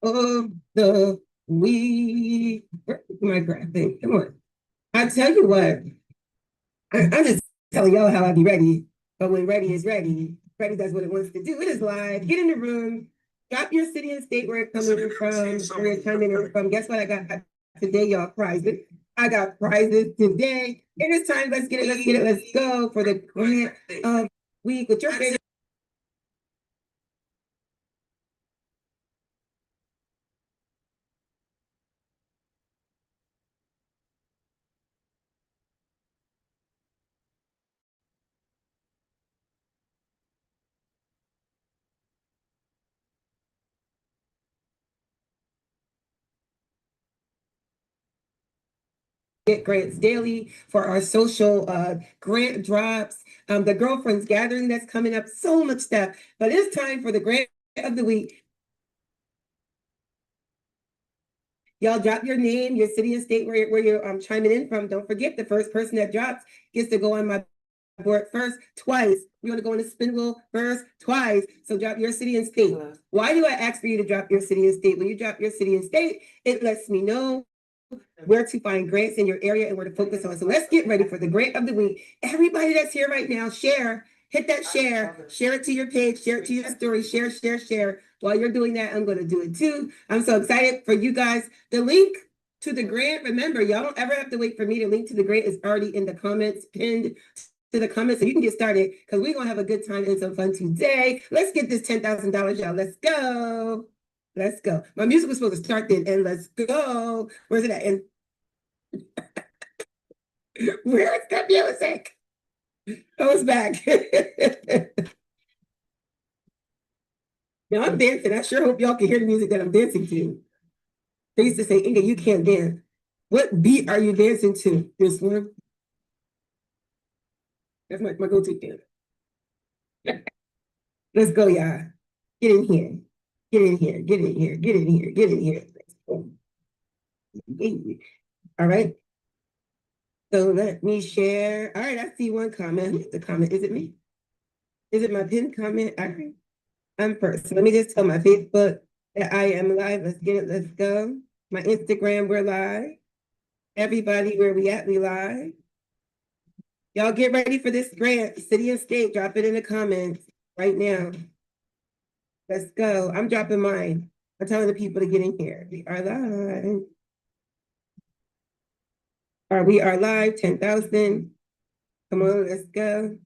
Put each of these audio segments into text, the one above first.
of the week. Where's my graphic? Come on. I tell you what, I'm just telling y'all how I be ready. But when ready is ready, ready does what it wants to do. It is live. Get in the room. Drop your city and state where it's coming from, where it's coming from. Guess what I got today, y'all? Prizes. I got prizes today. It is time. Let's get it. Let's get it. Let's go for the grant of week with your favorite. Get grants daily for our social grant drops, the girlfriends gathering that's coming up, so much stuff. But it's time for the grant of the week. Y'all drop your name, your city and state where you're chiming in from. Don't forget the first person that drops gets to go on my board first twice. We're going to go in the spin wheel first twice. So drop your city and state. Why do I ask for you to drop your city and state? When you drop your city and state, it lets me know where to find grants in your area and where to focus on. So let's get ready for the grant of the week. Everybody that's here right now, share, hit that share it to your page, share it to your story, share. While you're doing that, I'm going to do it too. I'm so excited for you guys. The link to the grant, remember, y'all don't ever have to wait for me. The link to the grant is already in the comments, pinned to the comments, so you can get started because we're going to have a good time and some fun today. Let's get this $10,000, y'all. Let's go. Let's go. My music was supposed to start then, and let's go. Where's it at? And where's the music? Oh, it's back. Now I'm dancing. I sure hope y'all can hear the music that I'm dancing to. They used to say, Inga, you can't dance. What beat are you dancing to? This one? That's my go-to dance. Let's go, y'all. Get in here. Get in here. Get in here. Get in here. Get in here. All right. So let me share. All right, I see one comment. Who's the comment? Is it me? Is it my pinned comment? All right. I'm first. So let me just tell my Facebook that I am live. Let's get it. Let's go. My Instagram, we're live. Everybody, where we at? We live. Y'all get ready for this grant. City and state, drop it in the comments right now. Let's go. I'm dropping mine. I'm telling the people to get in here. We are live. We are live, 10,000. Come on, let's go.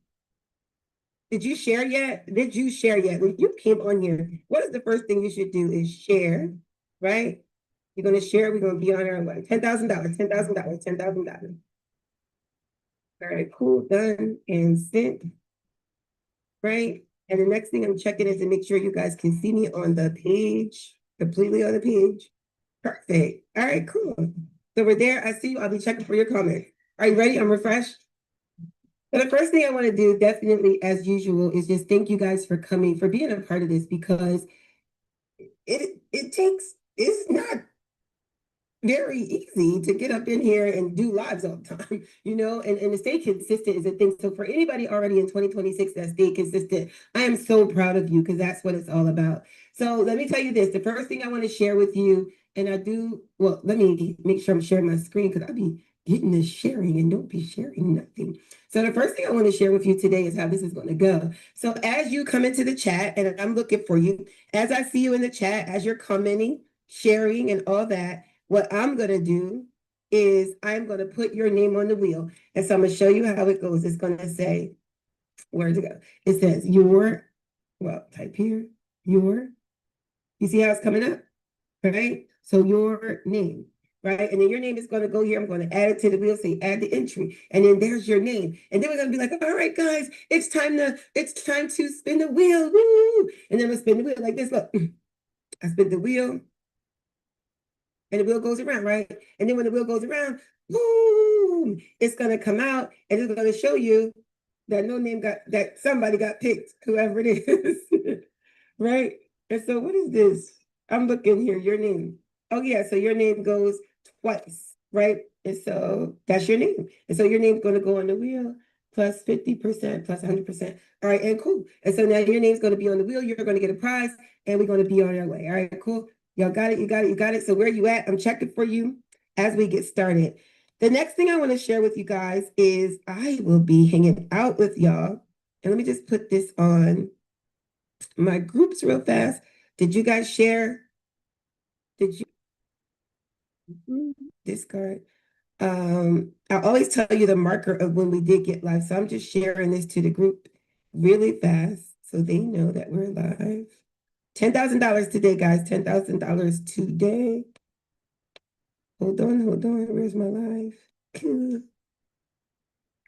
Did you share yet? Did you share yet? When you came on here, what is the first thing you should do is share, right? You're going to share. We're going to be on our way. $10,000, $10,000, $10,000. All right, cool, done and sent, right? And the next thing I'm checking is to make sure you guys can see me on the page, completely on the page. Perfect. All right, cool. So we're there. I see you. I'll be checking for your comments. Are you ready? I'm refreshed. So the first thing I want to do, definitely as usual, is just thank you guys for coming, for being a part of this, because it takes, it's not very easy to get up in here and do lives all the time, and to stay consistent is a thing. So for anybody already in 2026 that stayed consistent, I am so proud of you because that's what it's all about. So let me tell you this, the first thing I want to share with you, and I do, well, let me make sure I'm sharing my screen because I'll be getting this sharing and don't be sharing nothing. So the first thing I want to share with you today is how this is going to go. So as you come into the chat, and I'm looking for you, as I see you in the chat, as you're commenting, sharing, and all that, what I'm going to do is I'm going to put your name on the wheel. And so I'm going to show you how it goes. It's going to say, where's it go? It says type here, you see how it's coming up? Right? So your name, right? And then your name is going to go here. I'm going to add it to the wheel, say add the entry. And then there's your name. And then we're going to be like, all right, guys, it's time to spin the wheel. Woo! And then we'll spin the wheel like this. Look, I spin the wheel. And the wheel goes around, right? And then when the wheel goes around, boom, it's gonna come out and it's gonna show you that that somebody got picked, whoever it is, right? And so what is this? I'm looking here, your name. Oh yeah, so your name goes twice, right? And so that's your name. And so your name's gonna go on the wheel plus 50%, plus 100%. All right, and cool. And so now your name's gonna be on the wheel, you're gonna get a prize, and we're gonna be on our way. All right, cool. Y'all got it, you got it, you got it. So where you at? I'm checking for you as we get started. The next thing I want to share with you guys is I will be hanging out with y'all. And let me just put this on my groups real fast. Did you guys share? Did you discard? I always tell you the marker of when we did get live. So I'm just sharing this to the group really fast so they know that we're live. $10,000 today, guys. $10,000 today. Hold on, hold on. Where's my live?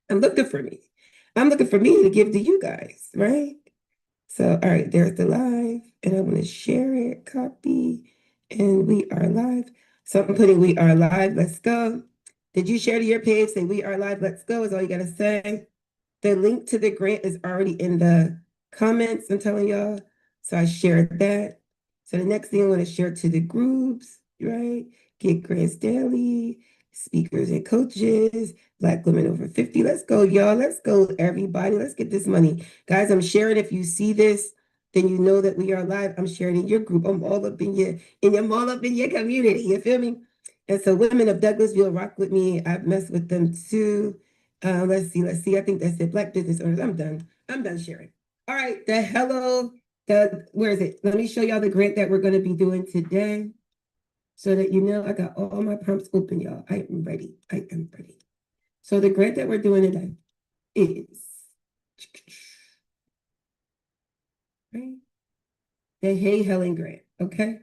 I'm looking for me. I'm looking for me to give to you guys, right? So, all right, there's the live, and I want to share it, copy, and we are live. So I'm putting we are live. Let's go. Did you share to your page? Say we are live. Let's go is all you got to say. The link to the grant is already in the comments, I'm telling y'all. So I shared that. So the next thing I want to share to the groups, right? Get grants daily, speakers and coaches, Black women over 50. Let's go, y'all. Let's go, everybody. Let's get this money. Guys, I'm sharing. If you see this, then you know that we are live. I'm sharing in your group. I'm all up I'm all up in your community. You feel me? And so women of Douglasville rock with me. I've messed with them too. Let's see, let's see. I think that's it. Black business owners. I'm done. I'm done sharing. All right, where is it? Let me show y'all the grant that we're going to be doing today so that you know I got all my prompts open, y'all. I am ready. I am ready. So the grant that we're doing today is right, the Hey Helen Grant. Okay.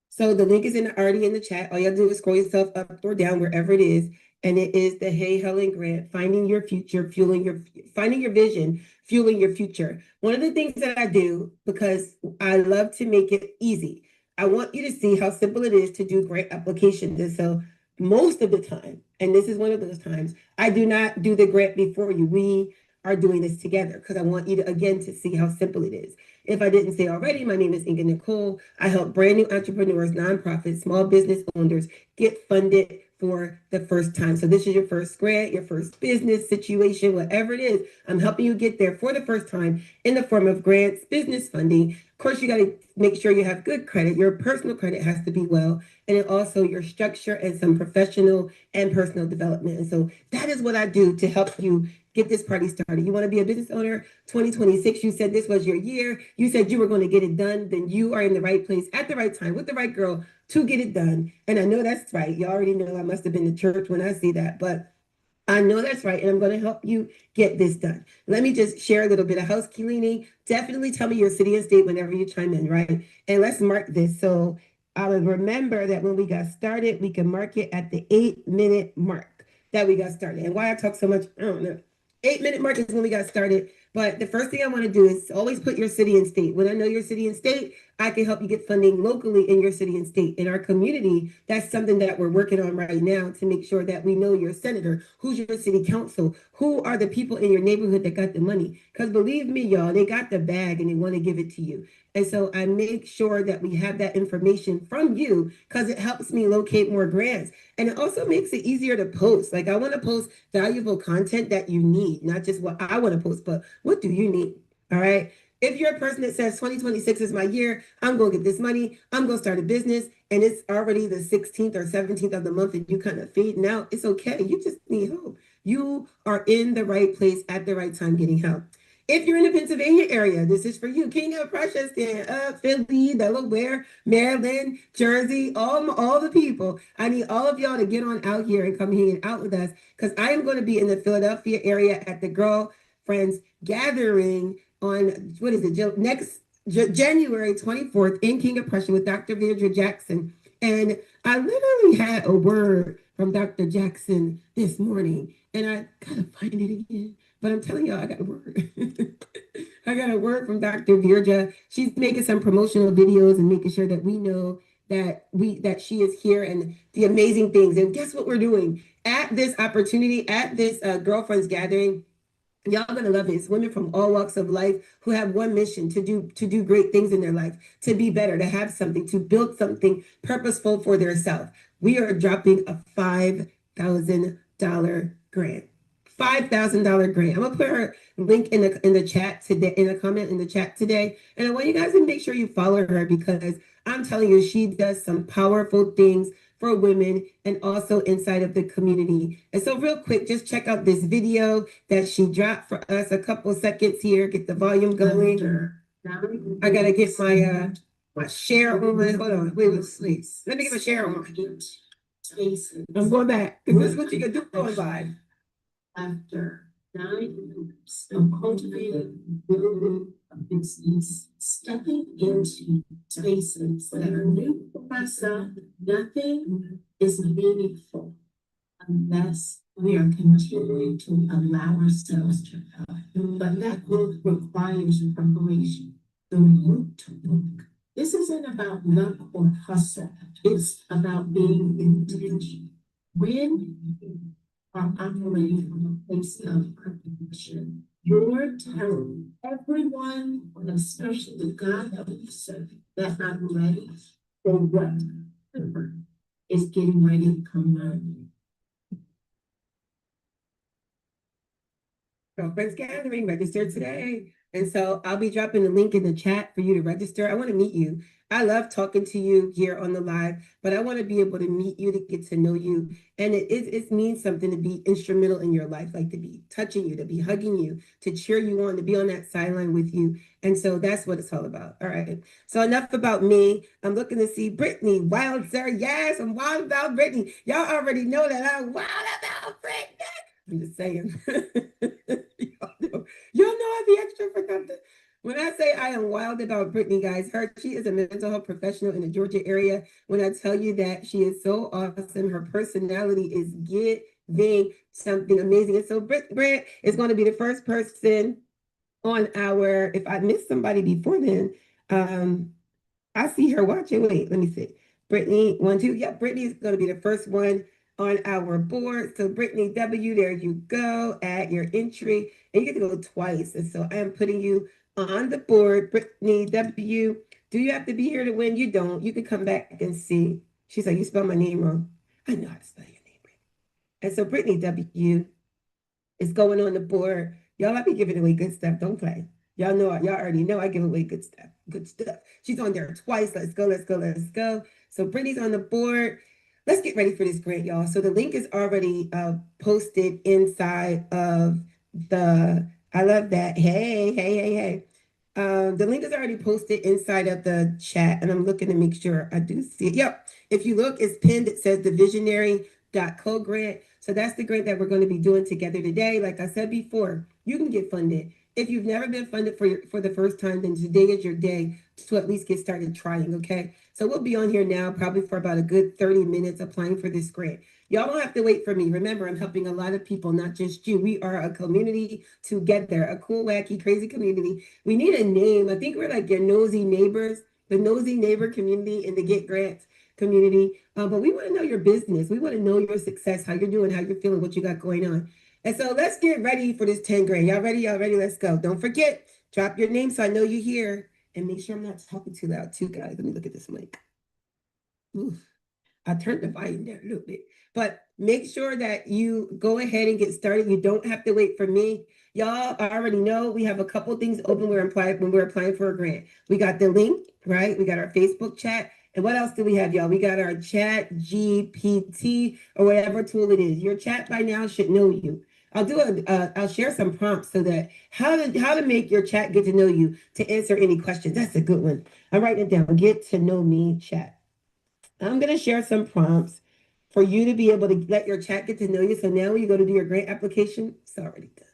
So the link is already in the chat. All you have to do is scroll yourself up or down wherever it is. And it is the Hey Helen Grant, finding your future, finding your vision, fueling your future. One of the things that I do, because I love to make it easy, I want you to see how simple it is to do grant applications. And so most of the time, and this is one of those times, I do not do the grant before you. We are doing this together because I want you to, again, to see how simple it is. If I didn't say already, my name is Inga Nykole. I help brand new entrepreneurs, nonprofits, small business owners get funded for the first time. So this is your first grant, your first business situation, whatever it is. I'm helping you get there for the first time in the form of grants, business funding. Of course, you got to make sure you have good credit. Your personal credit has to be well, and then also your structure and some professional and personal development. And so that is what I do to help you get this party started. You want to be a business owner, 2026, you said this was your year. You said you were going to get it done. Then you are in the right place at the right time with the right girl to get it done. And I know that's right. You already know I must have been to church when I see that, but I know that's right. And I'm going to help you get this done. Let me just share a little bit of house cleaning. Definitely tell me your city and state whenever you chime in, right? And let's mark this. So I will remember that when we got started, we can mark it at the 8-minute mark that we got started. And why I talk so much, I don't know. 8-minute mark is when we got started. But the first thing I want to do is always put your city and state. When I know your city and state, I can help you get funding locally in your city and state. In our community, that's something that we're working on right now to make sure that we know your senator, who's your city council, who are the people in your neighborhood that got the money. Because believe me, y'all, they got the bag and they want to give it to you. And so I make sure that we have that information from you because it helps me locate more grants. And it also makes it easier to post. Like I want to post valuable content that you need, not just what I want to post, but what do you need? All right. If you're a person that says 2026 is my year, I'm going to get this money, I'm going to start a business, and it's already the 16th or 17th of the month and you kind of fading out, it's okay. You just need help. You are in the right place at the right time getting help. If you're in the Pennsylvania area, this is for you. King of Prussia, stand up. Philly, Delaware, Maryland, Jersey, all the people. I need all of y'all to get on out here and come hanging out with us because I am going to be in the Philadelphia area at the Girlfriends Gathering on, what is it, January 24th in King of Prussia with Dr. Deirdre Jackson. And I literally had a word from Dr. Jackson this morning, and I gotta find it again. But I'm telling y'all, I got a word. I got a word from Dr. Deirdre. She's making some promotional videos and making sure that we know that she is here and the amazing things. And guess what we're doing at this opportunity, at this girlfriends gathering? Y'all gonna love it. It's women from all walks of life who have one mission to do great things in their life, to be better, to have something, to build something purposeful for their self. We are dropping a $5,000 grant. $5,000 grant. I'm gonna put her link in the chat today, in a comment in the chat today. And I want you guys to make sure you follow her because I'm telling you, she does some powerful things for women and also inside of the community. And so real quick, just check out this video that she dropped for us. A couple seconds here, get the volume going. I gotta get my share on. Hold on, wait. Let me get my share on. I'm going back. This is what you can do going by. After 9 years of cultivating, building a business, stepping into spaces that are new for myself, nothing is meaningful unless we are continuing to allow ourselves to grow. But that growth requires preparation, the root to work. This isn't about luck or hustle. It's about being intentional. When you are operating from a place of preparation, you're telling everyone, and especially the God that we serve, that I'm ready for whatever is getting ready to come my way. Girlfriends Gathering, register today. And so I'll be dropping the link in the chat for you to register. I want to meet you. I love talking to you here on the live, but I want to be able to meet you, to get to know you. And it means something to be instrumental in your life, like to be touching you, to be hugging you, to cheer you on, to be on that sideline with you. And so that's what it's all about. All right. So enough about me. I'm looking to see Brittany Wilder. Yes, I'm wild about Brittany. Y'all already know that I'm wild about Brittany. I'm just saying. Y'all know I be extra for something. When I say I am wild about Brittany, guys, she is a mental health professional in the Georgia area. When I tell you that she is so awesome, her personality is giving something amazing. And so Britt Grant is going to be the first person on our, if I missed somebody before then, I see her watching. Wait, let me see. Brittany, 1, 2. Yeah, Brittany is going to be the first one on our board. So Brittany W, there you go. Add your entry. And you get to go twice. And so I am putting you on the board. Brittany W. Do you have to be here to win? You don't. You can come back and see. She's like, you spelled my name wrong. I know how to spell your name, Brittany. And so Brittany W is going on the board. Y'all, I be giving away good stuff. Don't play. Y'all know, y'all already know I give away good stuff. Good stuff. She's on there twice. Let's go, let's go, let's go. So Brittany's on the board. Let's get ready for this grant, y'all. So the link is already posted inside of I love that. Hey. The link is already posted inside of the chat, and I'm looking to make sure I do see it. Yep. If you look, it's pinned. It says the visionary.co grant. So that's the grant that we're going to be doing together today. Like I said before, you can get funded. If you've never been funded for the first time, then today is your day to at least get started trying, okay? So we'll be on here now probably for about a good 30 minutes applying for this grant. Y'all don't have to wait for me. Remember, I'm helping a lot of people, not just you. We are a community together, a cool, wacky, crazy community. We need a name. I think we're like your nosy neighbors, the nosy neighbor community in the Get Grants community. But we want to know your business. We want to know your success, how you're doing, how you're feeling, what you got going on. And so let's get ready for this 10 grand. Y'all ready? Y'all ready? Let's go. Don't forget, drop your name so I know you're here. And make sure I'm not talking too loud too, guys. Let me look at this mic. Oof. I turned the volume down a little bit. But make sure that you go ahead and get started. You don't have to wait for me. Y'all already know we have a couple things open when we're applying for a grant. We got the link, right? We got our Facebook chat. And what else do we have, y'all? We got our chat GPT or whatever tool it is. Your chat by now should know you. I'll share some prompts so that how to make your chat get to know you to answer any questions. That's a good one. I'm writing it down. Get to know me chat. I'm going to share some prompts for you to be able to let your chat get to know you. So now when you go to do your grant application, it's already done.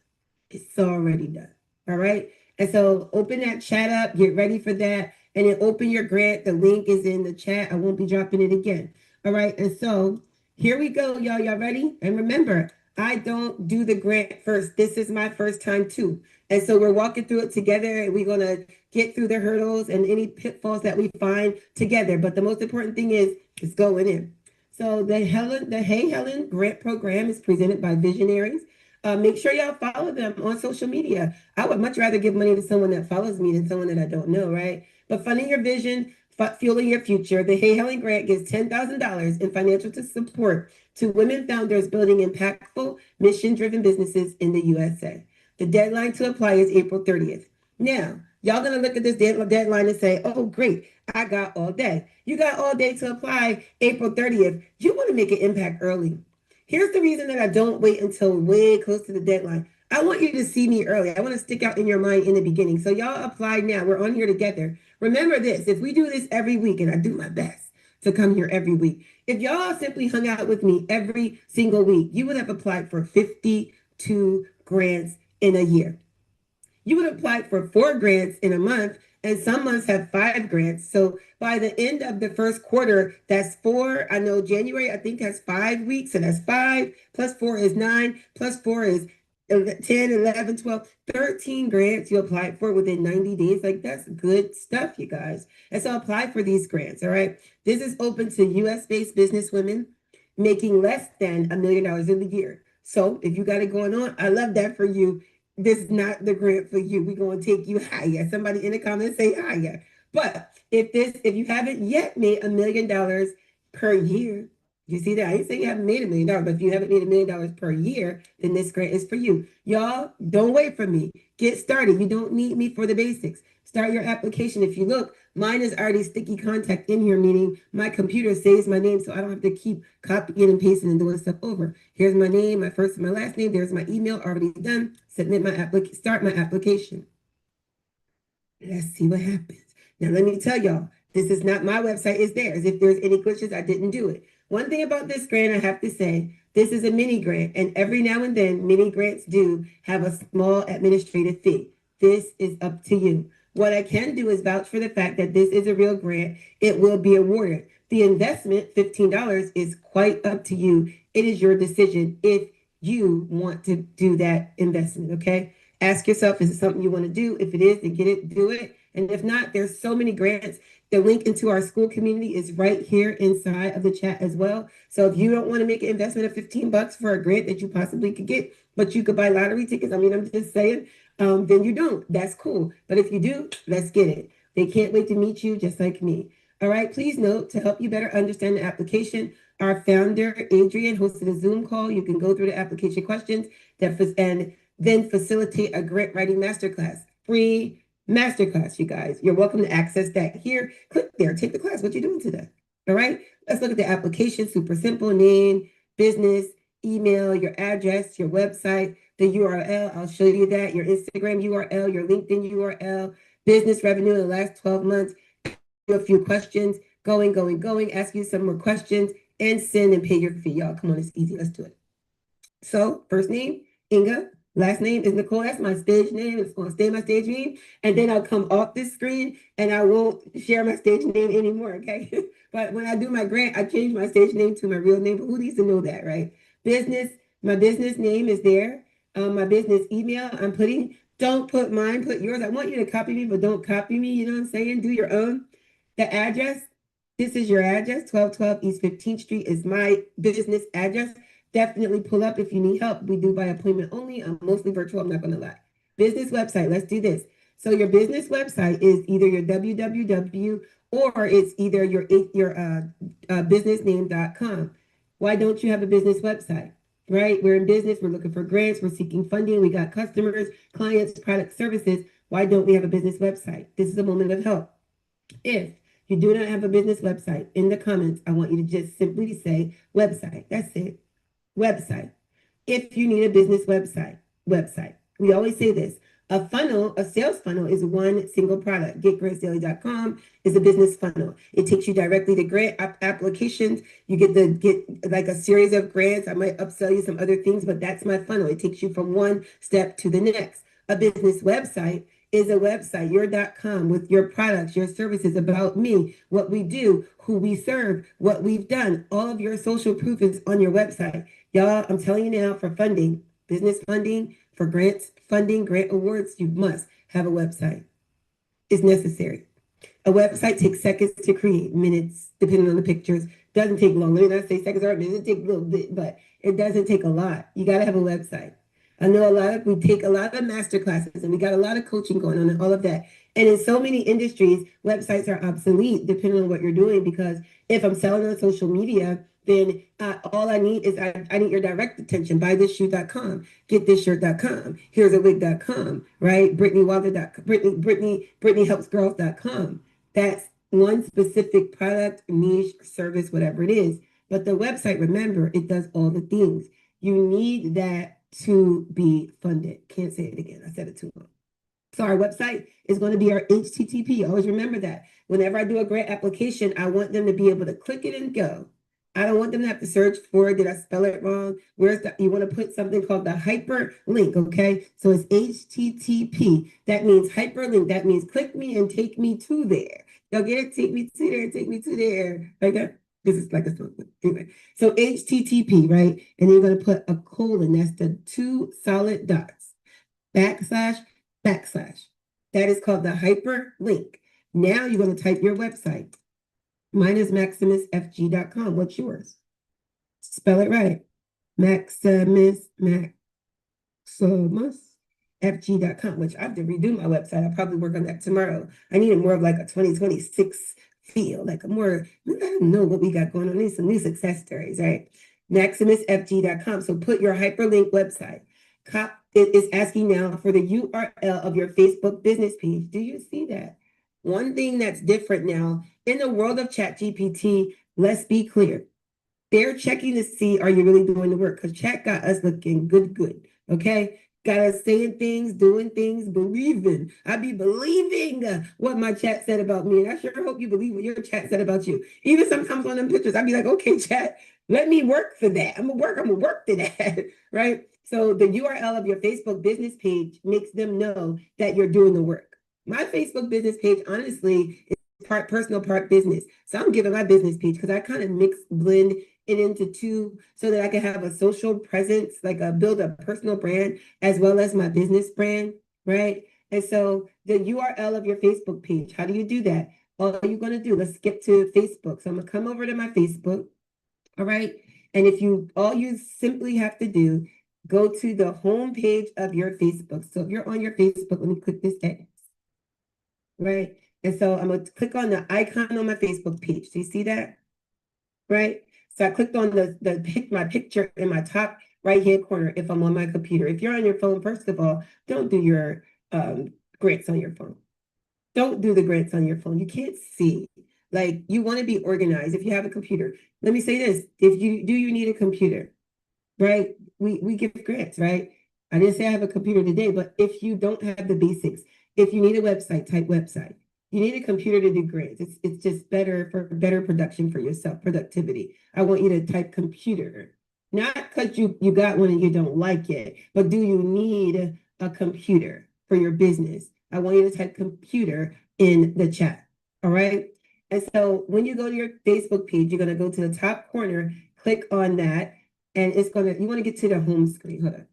It's already done. All right. And so open that chat up, get ready for that, and then open your grant. The link is in the chat. I won't be dropping it again. All right. And so here we go, y'all. Y'all ready? And remember, I don't do the grant first. This is my first time too. And so we're walking through it together, and we're going to get through the hurdles and any pitfalls that we find together. But the most important thing is going in. So the Hey Helen Grant program is presented by Visionaries. Make sure y'all follow them on social media. I would much rather give money to someone that follows me than someone that I don't know, right? But funding your vision, fueling your future. The Hey Helen Grant gives $10,000 in financial support to women founders building impactful, mission-driven businesses in the USA. The deadline to apply is April 30th. Now, y'all gonna look at this deadline and say, oh, great, I got all day. You got all day to apply April 30th. You wanna make an impact early. Here's the reason that I don't wait until way close to the deadline. I want you to see me early. I want to stick out in your mind in the beginning. So y'all apply now. We're on here together. Remember this, if we do this every week, and I do my best to come here every week, if y'all simply hung out with me every single week, you would have applied for 52 grants in a year. You would apply for 4 grants in a month, and some months have 5 grants. So by the end of the first quarter, that's 4. I know January, I think, has 5 weeks. So that's 5 plus 4 is 9 plus 4 is 10, 11, 12, 13 grants you applied for within 90 days. Like, that's good stuff, you guys. And so apply for these grants, all right? This is open to US-based business women making less than $1 million in the year. So if you got it going on, I love that for you. This is not the grant for you. We're going to take you higher. Somebody in the comments say higher. But if you haven't yet made $1 million per year, you see that? I didn't say you haven't made $1 million, but if you haven't made $1 million per year, then this grant is for you. Y'all, don't wait for me. Get started. You don't need me for the basics. Start your application. If you look, mine is already sticky contact in here, meaning my computer saves my name, so I don't have to keep copying and pasting and doing stuff over. Here's my name, my first and my last name. There's my email already done. Submit my application. Start my application. Let's see what happens. Now, let me tell y'all, this is not my website, it's theirs. If there's any glitches, I didn't do it. One thing about this grant, I have to say, this is a mini grant, and every now and then, mini grants do have a small administrative fee. This is up to you. What I can do is vouch for the fact that this is a real grant. It will be awarded. The investment, $15, is quite up to you. It is your decision if you want to do that investment, okay? Ask yourself, is it something you want to do? If it is, then get it, do it. And if not, there's so many grants. The link into our school community is right here inside of the chat as well. So if you don't want to make an investment of $15 for a grant that you possibly could get, but you could buy lottery tickets, I mean, I'm just saying, then you don't. That's cool. But if you do, let's get it. They can't wait to meet you just like me. All right, please note, to help you better understand the application, our founder, Adrian, hosted a Zoom call. You can go through the application questions and then facilitate a grant writing masterclass. Free masterclass, you guys. You're welcome to access that here. Click there, take the class. What you doing today? All right, let's look at the application. Super simple: name, business, email, your address, your website, the URL. I'll show you that. Your Instagram URL, your LinkedIn URL, business revenue in the last 12 months. A few questions, going, ask you some more questions, and send and pay your fee. Y'all, come on, it's easy. Let's do it. So, first name, Inga. Last name is Nykole. That's my stage name. It's going to stay my stage name. And then I'll come off this screen and I won't share my stage name anymore, okay? But when I do my grant, I change my stage name to my real name. But who needs to know that, right? Business, my business name is there. My business email, don't put mine, put yours. I want you to copy me, but don't copy me. You know what I'm saying? Do your own. The address, this is your address. 1212 East 15th Street is my business address. Definitely pull up if you need help. We do by appointment only. I'm mostly virtual, I'm not going to lie. Business website, let's do this. So your business website is either your www or it's either your businessname.com. Why don't you have a business website? Right? We're in business, we're looking for grants, we're seeking funding, we got customers, clients, product, services. Why don't we have a business website? This is a moment of help. If you do not have a business website, in the comments, I want you to just simply say website. That's it. Website. If you need a business website. We always say this. A sales funnel is one single product. GetGrantsDaily.com is a business funnel. It takes you directly to grant applications. You get like a series of grants. I might upsell you some other things, but that's my funnel. It takes you from one step to the next. A business website is a website, your.com, with your products, your services, about me, what we do, who we serve, what we've done. All of your social proof is on your website. Y'all, I'm telling you now, for funding, business funding, for grants funding, grant awards, you must have a website. It's necessary. A website takes seconds to create, minutes, depending on the pictures. Doesn't take long. Let me not say seconds or minutes. It takes a little bit, but it doesn't take a lot. You got to have a website. I know we take a lot of master classes and we got a lot of coaching going on and all of that. And in so many industries, websites are obsolete depending on what you're doing, because if I'm selling on social media, then all I need is I need your direct attention. Buythisshoe.com, getthisShirt.com, here's a wig.com, right? Brittany helpsgirls.com. That's one specific product, niche, service, whatever it is. But the website, remember, it does all the things. You need that to be funded. Can't say it again. I said it too long. So our website is going to be our HTTP. Always remember that. Whenever I do a grant application, I want them to be able to click it and go. I don't want them to have to search for it. Did I spell it wrong? You want to put something called the hyperlink, okay? So it's HTTP. That means hyperlink. That means click me and take me to there. Y'all get it? Take me to there, take me to there. Okay? This is like a song. Anyway, so HTTP, right? And you're going to put a colon. That's the two solid dots. Backslash. That is called the hyperlink. Now you're going to type your website. Mine is maximusfg.com. What's yours? Spell it right. maximusfg.com, which I have to redo my website. I'll probably work on that tomorrow. I need more of like a 2026 feel, like a more, I don't know what we got going on. I need some new success stories, right? maximusfg.com. So put your hyperlink website. It is asking now for the URL of your Facebook business page. Do you see that? One thing that's different now in the world of ChatGPT, let's be clear. They're checking to see, are you really doing the work? Because chat got us looking good. Okay? Got us saying things, doing things, believing. I be believing what my chat said about me. And I sure hope you believe what your chat said about you. Even sometimes on them pictures, I'd be like, okay, chat, let me work for that. I'm gonna work to that. Right? So the URL of your Facebook business page makes them know that you're doing the work. My Facebook business page, honestly, is part personal, part business. So I'm giving my business page because I kind of blend it into two so that I can have a social presence, like build a personal brand as well as my business brand, right? And so the URL of your Facebook page, how do you do that? All you're going to do, let's skip to Facebook. So I'm going to come over to my Facebook, all right? And all you simply have to do, go to the home page of your Facebook. So if you're on your Facebook, let me click this X, right? And so I'm going to click on the icon on my Facebook page. Do you see that? Right? So I clicked on my picture in my top right-hand corner if I'm on my computer. If you're on your phone, first of all, don't do your grants on your phone. Don't do the grants on your phone. You can't see. Like, you want to be organized. If you have a computer, let me say this. You need a computer, right? We give grants, right? I didn't say I have a computer today, but if you don't have the basics, if you need a website, type website. You need a computer to do grants. It's just better for better production for yourself, productivity. I want you to type computer, not because you got one and you don't like it, but do you need a computer for your business? I want you to type computer in the chat. All right. And so when you go to your Facebook page, you're going to go to the top corner, click on that, and you want to get to the home screen. Hold on.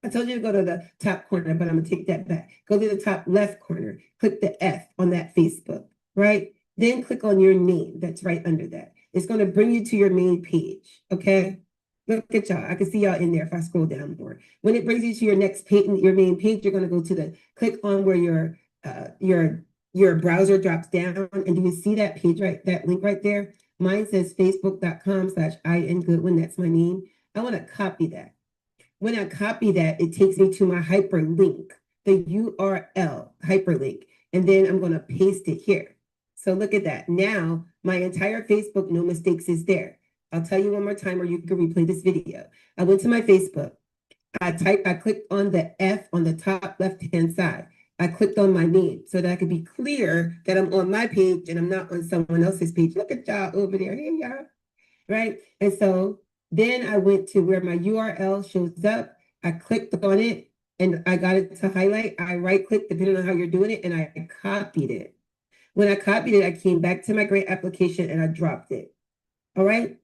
I told you to go to the top corner, but I'm going to take that back. Go to the top left corner, click the F on that Facebook, right? Then click on your name that's right under that. It's going to bring you to your main page, okay? Look at y'all. I can see y'all in there if I scroll down more. When it brings you to your next page, your main page, you're going to go to click on where your browser drops down. And do you see that page, right? That link right there? Mine says facebook.com/INGoodwin. That's my name. I want to copy that. When I copy that, it takes me to my hyperlink, the URL hyperlink, and then I'm going to paste it here. So look at that. Now, my entire Facebook, no mistakes, is there. I'll tell you one more time or you can replay this video. I went to my Facebook. I clicked on the F on the top left-hand side. I clicked on my name so that I could be clear that I'm on my page and I'm not on someone else's page. Look at y'all over there. Hey, y'all. Right? And so then I went to where my URL shows up. I clicked on it and I got it to highlight. I right-clicked, depending on how you're doing it, and I copied it. When I copied it, I came back to my grant application and I dropped it. All right?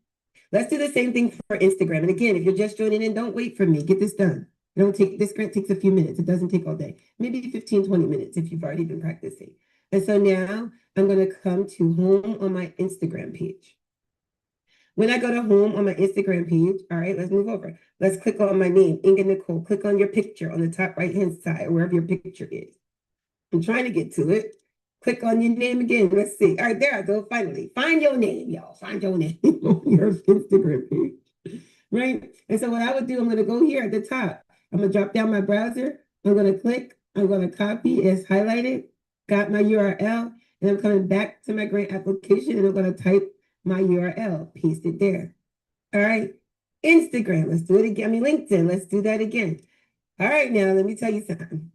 Let's do the same thing for Instagram. And again, if you're just joining in, don't wait for me. Get this done. This grant takes a few minutes. It doesn't take all day. Maybe 15, 20 minutes if you've already been practicing. And so now I'm going to come to home on my Instagram page. When I go to home on my Instagram page, all right, let's move over. Let's click on my name, Inga Nykole. Click on your picture on the top right-hand side, wherever your picture is. I'm trying to get to it. Click on your name again. Let's see. All right, there I go. Finally, find your name, y'all. Find your name on your Instagram page, right? And so what I would do, I'm going to go here at the top. I'm going to drop down my browser. I'm going to click. I'm going to copy. It's highlighted. Got my URL, and I'm coming back to my grant application, and I'm going to type my URL. Paste it there. All right. Instagram. Let's do it again. I mean LinkedIn. Let's do that again. All right. Now let me tell you something.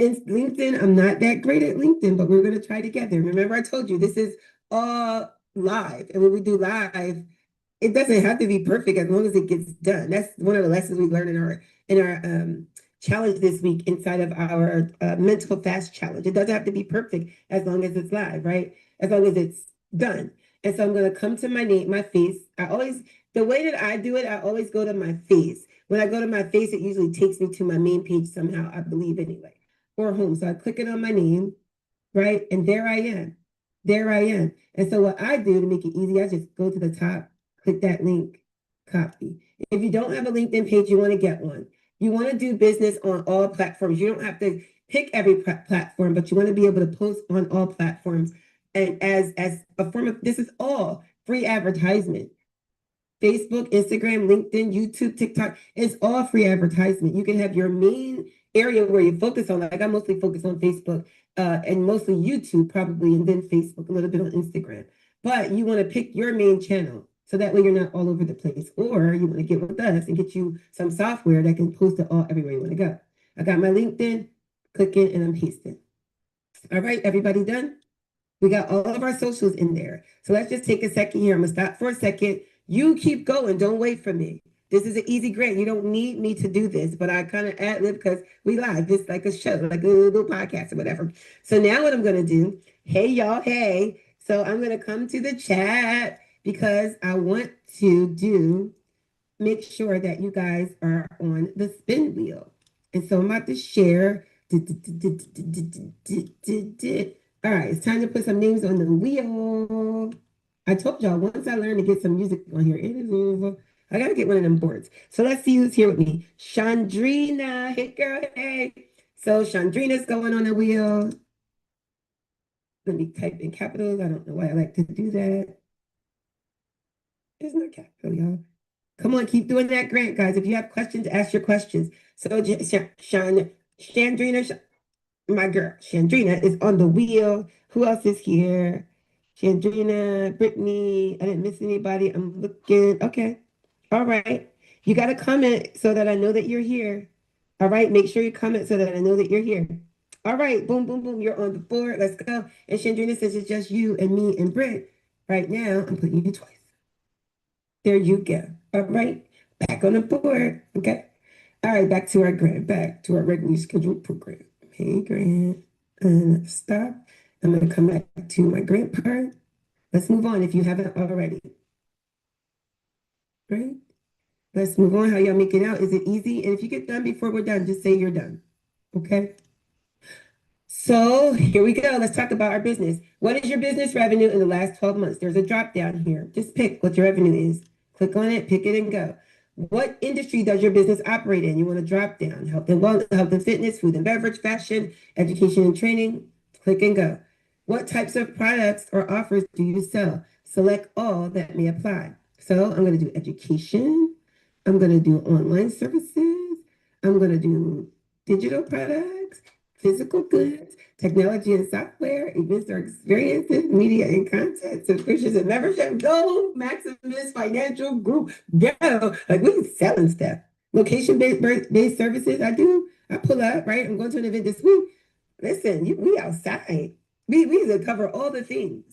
LinkedIn, I'm not that great at LinkedIn, but we're going to try together. Remember, I told you this is all live. And when we do live, it doesn't have to be perfect as long as it gets done. That's one of the lessons we learned in our challenge this week inside of our mental fast challenge. It doesn't have to be perfect as long as it's live, right? As long as it's done. And so I'm going to come to my name, my face. The way that I do it, I always go to my face. When I go to my face, it usually takes me to my main page somehow, I believe anyway, or home. So I click it on my name, right? And there I am. There I am. And so what I do to make it easy, I just go to the top, click that link, copy. If you don't have a LinkedIn page, you want to get one. You want to do business on all platforms. You don't have to pick every platform, but you want to be able to post on all platforms. And as a form of, this is all free advertisement. Facebook, Instagram, LinkedIn, YouTube, TikTok, it's all free advertisement. You can have your main area where you focus on, like I mostly focus on Facebook and mostly YouTube probably, and then Facebook, a little bit on Instagram. But you want to pick your main channel so that way you're not all over the place. Or you want to get with us and get you some software that can post it all everywhere you want to go. I got my LinkedIn, clicking and I'm pasting. All right, everybody done? We got all of our socials in there. So let's just take a second here. I'm gonna stop for a second. You keep going. Don't wait for me. This is an easy grant. You don't need me to do this, but I kind of ad lib because we live. It's like a show, like a little podcast or whatever. So now what I'm gonna do, hey y'all, hey. So I'm gonna come to the chat because I want to make sure that you guys are on the spin wheel. And so I'm about to share. All right, it's time to put some names on the wheel. I told y'all once I learn to get some music on here, it is over. I gotta get one of them boards. So let's see who's here with me. Chandrina, hey girl, hey. So Chandrina's going on the wheel. Let me type in capitals. I don't know why I like to do that. It's not capital, y'all. Come on, keep doing that, Grant, guys. If you have questions, ask your questions. So Chandrina, my girl, Chandrina is on the wheel. Who else is here? Chandrina, Brittany. I didn't miss anybody. I'm looking. Okay. All right. You got to comment so that I know that you're here. All right. Make sure you comment so that I know that you're here. All right. Boom, boom, boom. You're on the board. Let's go. And Chandrina says it's just you and me and Britt. Right now, I'm putting you twice. There you go. All right. Back on the board. Okay. All right. Back to our grant. Back to our regularly scheduled program. Hey, Grant. And stop. I'm going to come back to my grant part. Let's move on if you haven't already. Right? Let's move on. How y'all make it out? Is it easy? And if you get done before we're done, just say you're done. Okay? So here we go. Let's talk about our business. What is your business revenue in the last 12 months? There's a drop down here. Just pick what your revenue is. Click on it, pick it, and go. What industry does your business operate in? You want to drop down. Health and wellness, health and fitness, food and beverage, fashion, education and training. Click and go. What types of products or offers do you sell? Select all that may apply. So I'm going to do education. I'm going to do online services. I'm going to do digital products, physical goods, technology and software, events or experiences, media and content, subscriptions and membership. Go, Maximus Financial Group. Go. Like we selling stuff. Location-based services. I pull up, right? I'm going to an event this week. Listen, we outside. We need to cover all the things,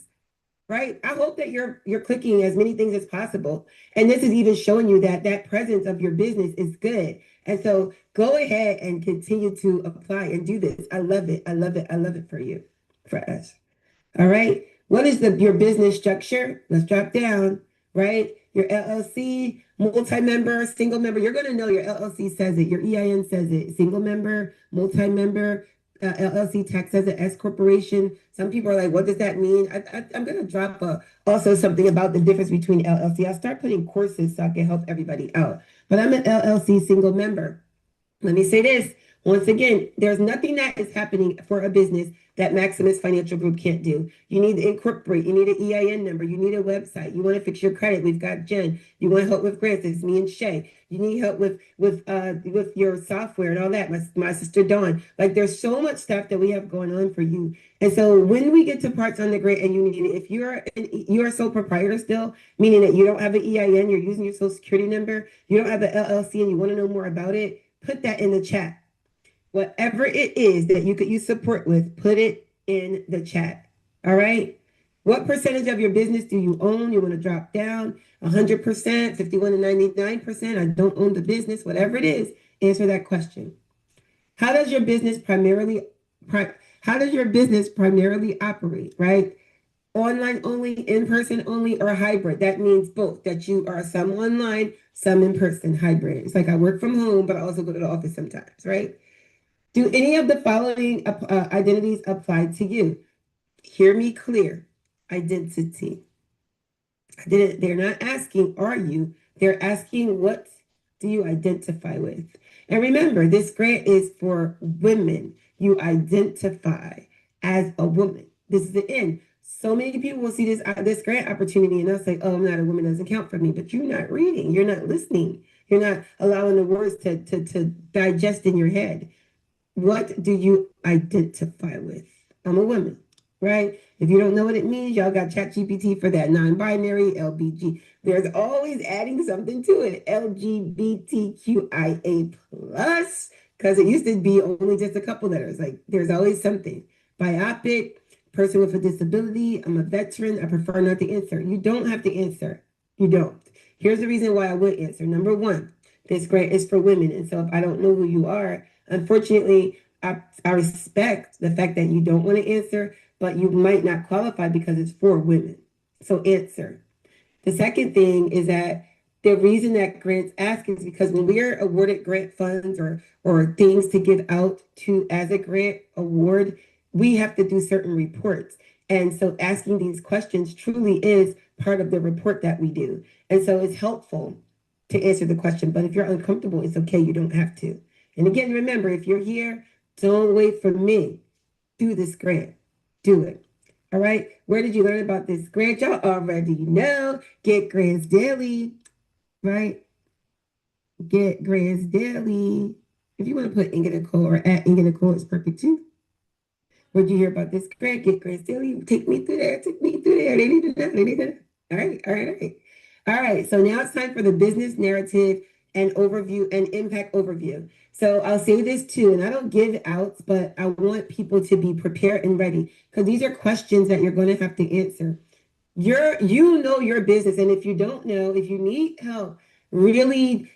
right? I hope that you're clicking as many things as possible. And this is even showing you that that presence of your business is good. And so go ahead and continue to apply and do this. I love it. I love it. I love it for you, for us. All right. What is your business structure? Let's drop down, right? Your LLC, multi-member, single member. You're going to know your LLC says it. Your EIN says it. Single member, multi-member, LLC tax as an S corporation. Some people are like, what does that mean? I'm going to drop also something about the difference between LLC. I'll start putting courses so I can help everybody out. But I'm an LLC single member. Let me say this. Once again, there's nothing that is happening for a business that Maximus Financial Group can't do. You need to incorporate, you need an EIN number, you need a website, you want to fix your credit. We've got Jen. You want help with grants, it's me and Shay. You need help with your software and all that. My sister Dawn. Like there's so much stuff that we have going on for you. And so when we get to parts on the grant and you need it, if you're a sole proprietor still, meaning that you don't have an EIN, you're using your social security number, you don't have an LLC and you want to know more about it, put that in the chat. Whatever it is that you could use support with, put it in the chat. All right. What percentage of your business do you own? You want to drop down 100%, 51 to 99%. I don't own the business, whatever it is, answer that question. How does your business primarily operate, right? Online only, in person only, or hybrid? That means both, that you are some online, some in person, hybrid. It's like I work from home, but I also go to the office sometimes, right? Do any of the following identities apply to you? Hear me clear. Identity. They're not asking, are you? They're asking, what do you identify with? And remember, this grant is for women. You identify as a woman. This is the end. So many people will see this grant opportunity and they'll say, oh, I'm not a woman, doesn't count for me. But you're not reading, you're not listening, you're not allowing the words to digest in your head. What do you identify with? I'm a woman, right? If you don't know what it means, y'all got ChatGPT for that. Non-binary, LBG. There's always adding something to it. LGBTQIA plus, because it used to be only just a couple letters. Like there's always something. Biopic, person with a disability. I'm a veteran. I prefer not to answer. You don't have to answer. You don't. Here's the reason why I would answer. Number one, this grant is for women. And so if I don't know who you are, unfortunately, I respect the fact that you don't want to answer, but you might not qualify because it's for women. So answer. The second thing is that the reason that grants ask is because when we are awarded grant funds or things to give out to as a grant award, we have to do certain reports. And so asking these questions truly is part of the report that we do. And so it's helpful to answer the question, but if you're uncomfortable, it's okay, you don't have to. And again, remember, if you're here, don't wait for me. Do this grant. Do it. All right. Where did you learn about this grant? Y'all already know. Get Grants Daily, right? Get Grants Daily. If you want to put Inga Nykole or at Inga Nykole, it's perfect too. Where'd you hear about this grant? Get Grants Daily. Take me through there. Take me through there. They need to know. They need to know. All right. All right. All right. All right. So now it's time for the business narrative and overview and impact overview. So I'll say this too, and I don't give outs, but I want people to be prepared and ready because these are questions that you're going to have to answer. You know your business, and if you don't know, if you need help, really,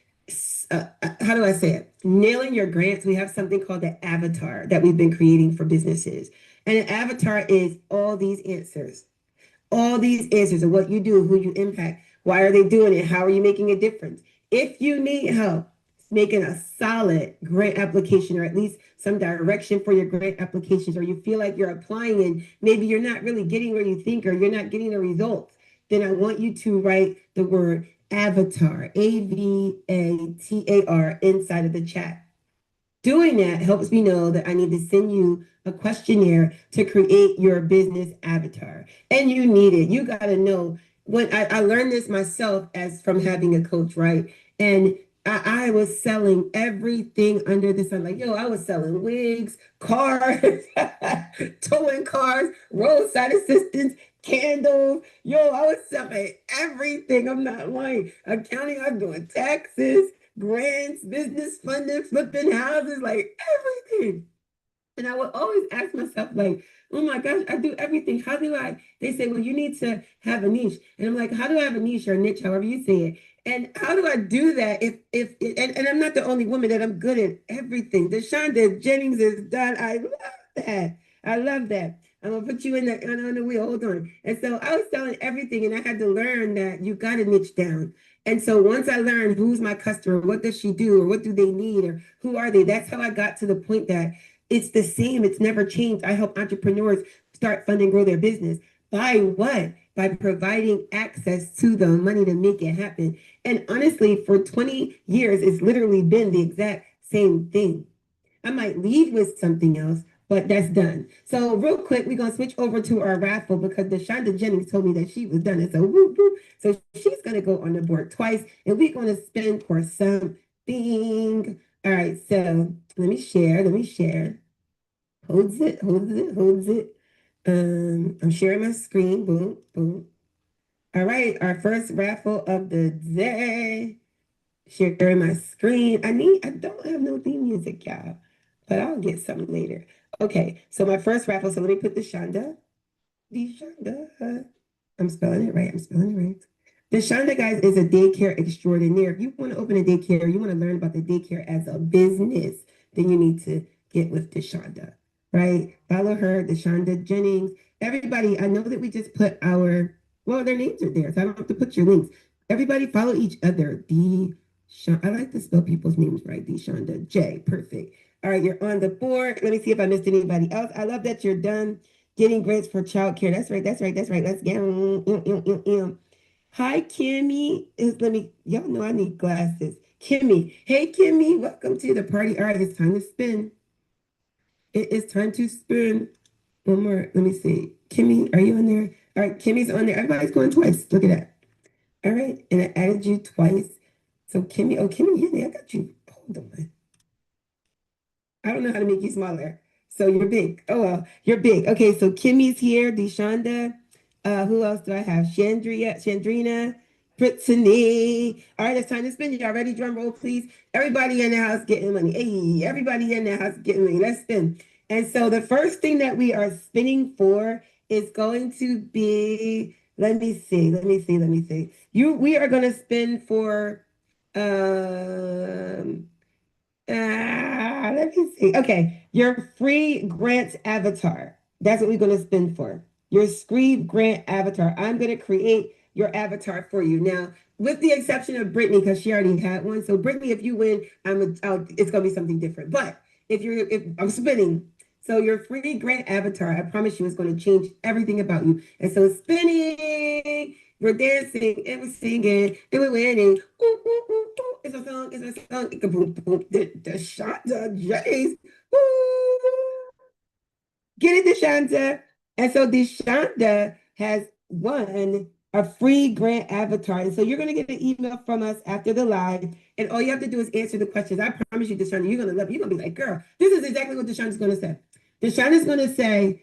how do I say it? Nailing your grants. We have something called the avatar that we've been creating for businesses, and an avatar is all these answers. All these answers of what you do, who you impact, why are they doing it, how are you making a difference? If you need help making a solid grant application or at least some direction for your grant applications, or you feel like you're applying and maybe you're not really getting where you think or you're not getting the results, then I want you to write the word avatar, AVATAR, inside of the chat. Doing that helps me know that I need to send you a questionnaire to create your business avatar. And you need it. You got to know. When I learned this myself as from having a coach, right? And I was selling everything under the sun. Like, yo, I was selling wigs, cars, towing cars, roadside assistance, candles. Yo, I was selling everything. I'm not lying. Accounting, I'm doing taxes, grants, business funding, flipping houses, like everything. And I would always ask myself, like, oh my gosh, I do everything. How do I? They say, well, you need to have a niche. And I'm like, how do I have a niche or a niche, however you say it? And how do I do that and I'm not the only woman that I'm good at everything. Deshaunda Jennings is done. I love that. I love that. I'm gonna put you in on the wheel. Hold on. And so I was selling everything, and I had to learn that you got to niche down. And so once I learned who's my customer, what does she do, or what do they need, or who are they, that's how I got to the point that it's the same. It's never changed. I help entrepreneurs start, fund, and grow their business. By what? By providing access to the money to make it happen. And honestly, for 20 years, it's literally been the exact same thing. I might leave with something else, but that's done. So real quick, we're gonna switch over to our raffle because DeShonda Jennings told me that she was done. And so whoop, whoop. So she's gonna go on the board twice, and we're gonna spin for something. All right, so let me share. Let me share. Holds it, holds it, holds it. I'm sharing my screen. Boom, boom. All right, our first raffle of the day. Sharing my screen. I don't have no theme music, y'all, but I'll get some later. Okay, so my first raffle. So let me put the Shonda. The Shonda. I'm spelling it right. I'm spelling it right. The Shonda, guys, is a daycare extraordinaire. If you want to open a daycare, you want to learn about the daycare as a business, then you need to get with DeShonda, right? Follow her, DeShonda Jennings. Everybody, I know that we just put well, their names are there, so I don't have to put your links. Everybody follow each other. I like to spell people's names right. DeShonda J. Perfect. All right, you're on the board. Let me see if I missed anybody else. I love that you're done getting grants for childcare. That's right. That's right. That's right. Let's get. Hi, Kimmy. Let me. Y'all know I need glasses. Kimmy. Hey, Kimmy. Welcome to the party. All right, it's time to spin. It is time to spin. One more. Let me see. Kimmy, are you on there? All right, Kimmy's on there. Everybody's going twice. Look at that. All right, and I added you twice. So Kimmy, oh Kimmy, yeah, I got you. Hold on. I don't know how to make you smaller. So you're big. Oh well, you're big. Okay, so Kimmy's here, DeShonda. Who else do I have? Chandrina, Brittany. All right, it's time to spin. Y'all ready? Drum roll, please. Everybody in the house getting money. Hey, everybody in the house getting money. Let's spin. And so the first thing that we are spinning for is going to be, let me see, let me see, let me see. We are going to spin for um let me see. Okay, your free grant avatar. That's what we're going to spend for. Your Screed grant avatar. I'm going to create your avatar for you. Now, with the exception of Brittany, because she already had one. So, Brittany, if you win, it's going to be something different. But if I'm spinning, so your free grant avatar, I promise you, is going to change everything about you. And so, spinning. We're dancing and we're singing and we're winning. Ooh, ooh, ooh, ooh. It's a song, it's a song. Boom, boom. The Shanta Jays. Get it, Deshanta. And so Deshanta has won a free grant avatar. And so you're going to get an email from us after the live. And all you have to do is answer the questions. I promise you, Deshanta, you're going to love it. You're going to be like, girl, this is exactly what Deshanta's going to say. Deshanta's going to say,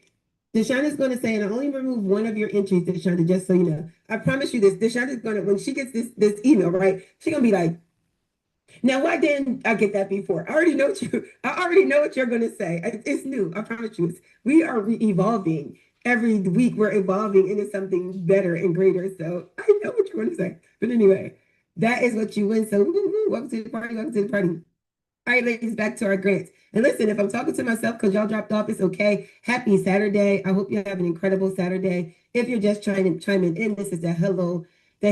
Deshonda's going to say, and I only remove one of your entries, Deshonda, just so you know. I promise you this. Deshonda's going to, when she gets this email, right, she's going to be like, now, why didn't I get that before? I already know what you're going to say. It's new. I promise you. We are evolving. Every week we're evolving into something better and greater. So I know what you're going to say. But anyway, that is what you win. So welcome to the party. Welcome to the party. All right, ladies, back to our grants. And listen, if I'm talking to myself because y'all dropped off, it's okay. Happy Saturday. I hope you have an incredible Saturday. If you're just chiming in, this is the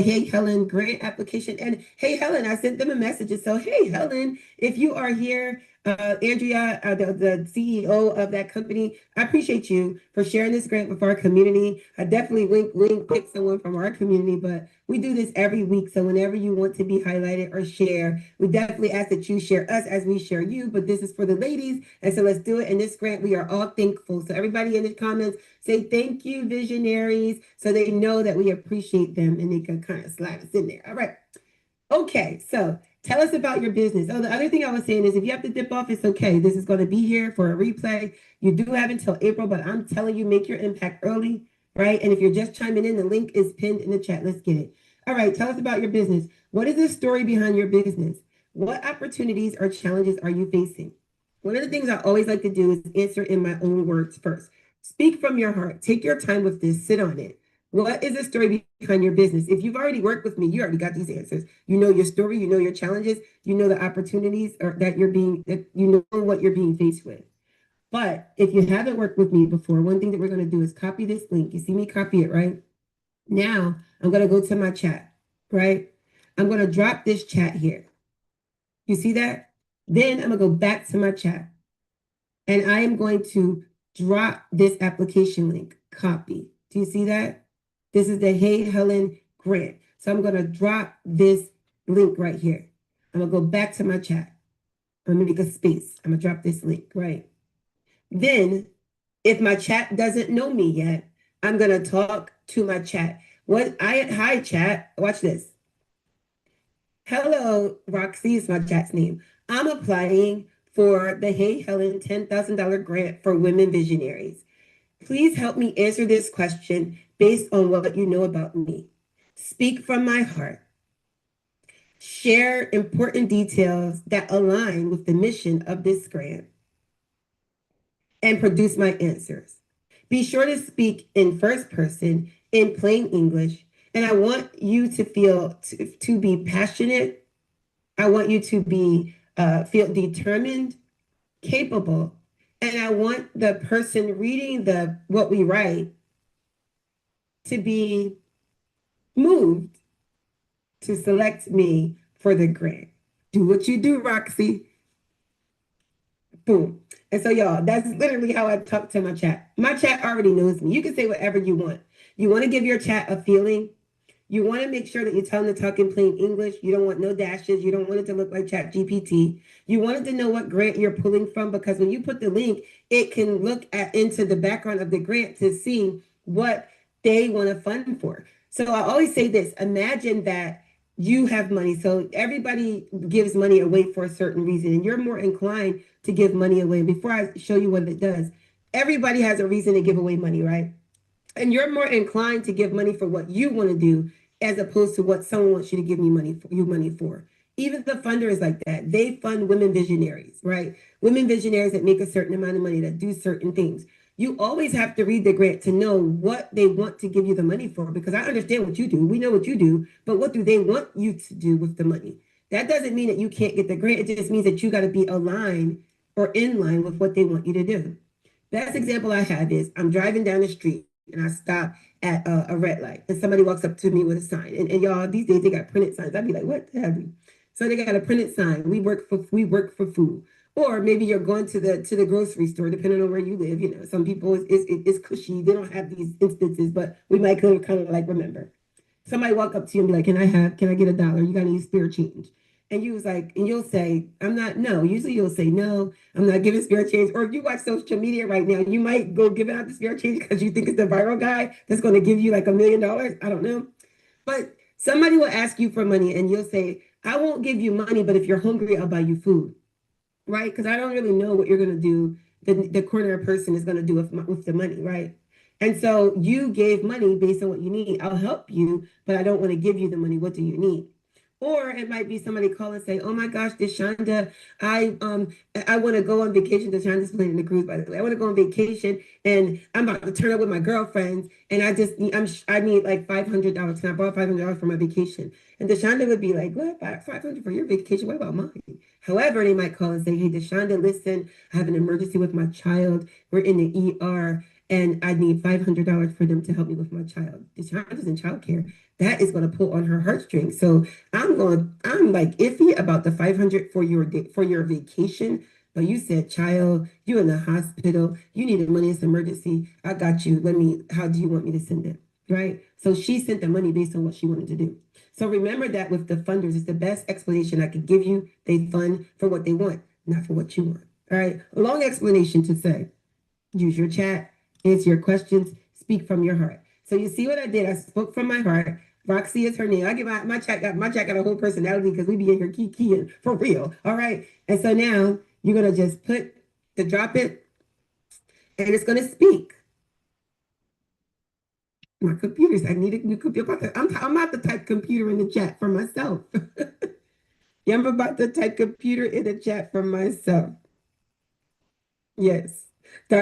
Hey Helen Grant application. And Hey Helen, I sent them a message. So, hey Helen, if you are here, Andrea, the CEO of that company, I appreciate you for sharing this grant with our community. I definitely pick someone from our community, but we do this every week. So whenever you want to be highlighted or share, we definitely ask that you share us as we share you. But this is for the ladies. And so let's do it. In this grant, we are all thankful. So everybody in the comments, say thank you, visionaries, so they know that we appreciate them and they can kind of slide us in there. All right. Okay, so tell us about your business. Oh, the other thing I was saying is if you have to dip off, it's okay. This is going to be here for a replay. You do have until April, but I'm telling you, make your impact early, right? And if you're just chiming in, the link is pinned in the chat. Let's get it. All right, tell us about your business. What is the story behind your business? What opportunities or challenges are you facing? One of the things I always like to do is answer in my own words first. Speak from your heart. Take your time with this. Sit on it. What is the story behind your business? If you've already worked with me, you already got these answers. You know your story, you know your challenges, you know the opportunities that you know what you're being faced with. But if you haven't worked with me before, one thing that we're going to do is copy this link. You see me copy it, right? Now I'm going to go to my chat, right? I'm going to drop this chat here. You see that? Then I'm going to go back to my chat and I am going to drop this application link, copy. Do you see that? This is the Hey Helen Grant. So I'm going to drop this link right here. I'm going to go back to my chat. I'm gonna make a space. I'm gonna drop this link, right? Then, if my chat doesn't know me yet, I'm gonna talk to my chat. Hi chat, watch this. Hello, Roxy is my chat's name. I'm applying for the Hey Helen $10,000 grant for women visionaries. Please help me answer this question based on what you know about me. Speak from my heart. Share important details that align with the mission of this grant and produce my answers. Be sure to speak in first person in plain English. And I want you to to be passionate. I want you to be feel determined, capable. And I want the person reading the what we write to be moved to select me for the grant. Do what you do, Roxy. Boom. And so, y'all, that's literally how I talk to my chat. My chat already knows me. You can say whatever you want. You want to give your chat a feeling. You want to make sure that you tell them to talk in plain English. You don't want no dashes. You don't want it to look like Chat GPT. You wanted to know what grant you're pulling from because when you put the link, it can look into the background of the grant to see what they want to fund for. So I always say this, imagine that you have money. So everybody gives money away for a certain reason, and you're more inclined to give money away. Before I show you what it does, everybody has a reason to give away money, right? And you're more inclined to give money for what you want to do as opposed to what someone wants you to give you money for. Even the funder is like that. They fund women visionaries, right? Women visionaries that make a certain amount of money, that do certain things. You always have to read the grant to know what they want to give you the money for, because I understand what you do. We know what you do, but what do they want you to do with the money? That doesn't mean that you can't get the grant. It just means that you got to be aligned or in line with what they want you to do. Best example I have is I'm driving down the street and I stop at a red light and somebody walks up to me with a sign. And y'all, these days they got printed signs. I'd be like, what the hell? So they got a printed sign. We work for food. Or maybe you're going to the grocery store, depending on where you live. You know, some people it's cushy. They don't have these instances, but we might kind of like remember. Somebody walk up to you and be like, can I get $1? You got any spare change? And you was like, and you'll say, I'm not, no. Usually you'll say, no, I'm not giving spare change. Or if you watch social media right now, you might go give out the spare change because you think it's the viral guy that's going to give you like $1 million. I don't know. But somebody will ask you for money and you'll say, I won't give you money, but if you're hungry, I'll buy you food. Right? Because I don't really know what you're going to do. The corner person is going to do with the money, right? And so you gave money based on what you need. I'll help you, but I don't want to give you the money. What do you need? Or it might be somebody call and say, "Oh my gosh, Deshonda, I want to go on vacation." Deshonda's planning the cruise, by the way. I want to go on vacation, and I'm about to turn up with my girlfriends, and I need like $500. Can I borrow $500 for my vacation? And Deshonda would be like, "What? 500 for your vacation? What about mine?" However, they might call and say, "Hey, Deshonda, listen, I have an emergency with my child. We're in the ER." And I need $500 for them to help me with my child. Deshonda's in childcare. That is going to pull on her heartstrings. So I'm like iffy about the 500 for your vacation. But you said, child, you in the hospital, you need the money, it's emergency. I got you. How do you want me to send it? Right? So she sent the money based on what she wanted to do. So remember that with the funders, it's the best explanation I could give you. They fund for what they want, not for what you want. All right. A long explanation to say, use your chat, answer your questions, speak from your heart. So you see what I did? I spoke from my heart. Roxy is her name. I give my chat got a whole personality because we be in here keying for real. All right. And so now you're gonna just drop it, and it's gonna speak. My computers. I need a new computer. I'm about to type computer in the chat for myself. Yeah, I'm about to type computer in the chat for myself. Yes.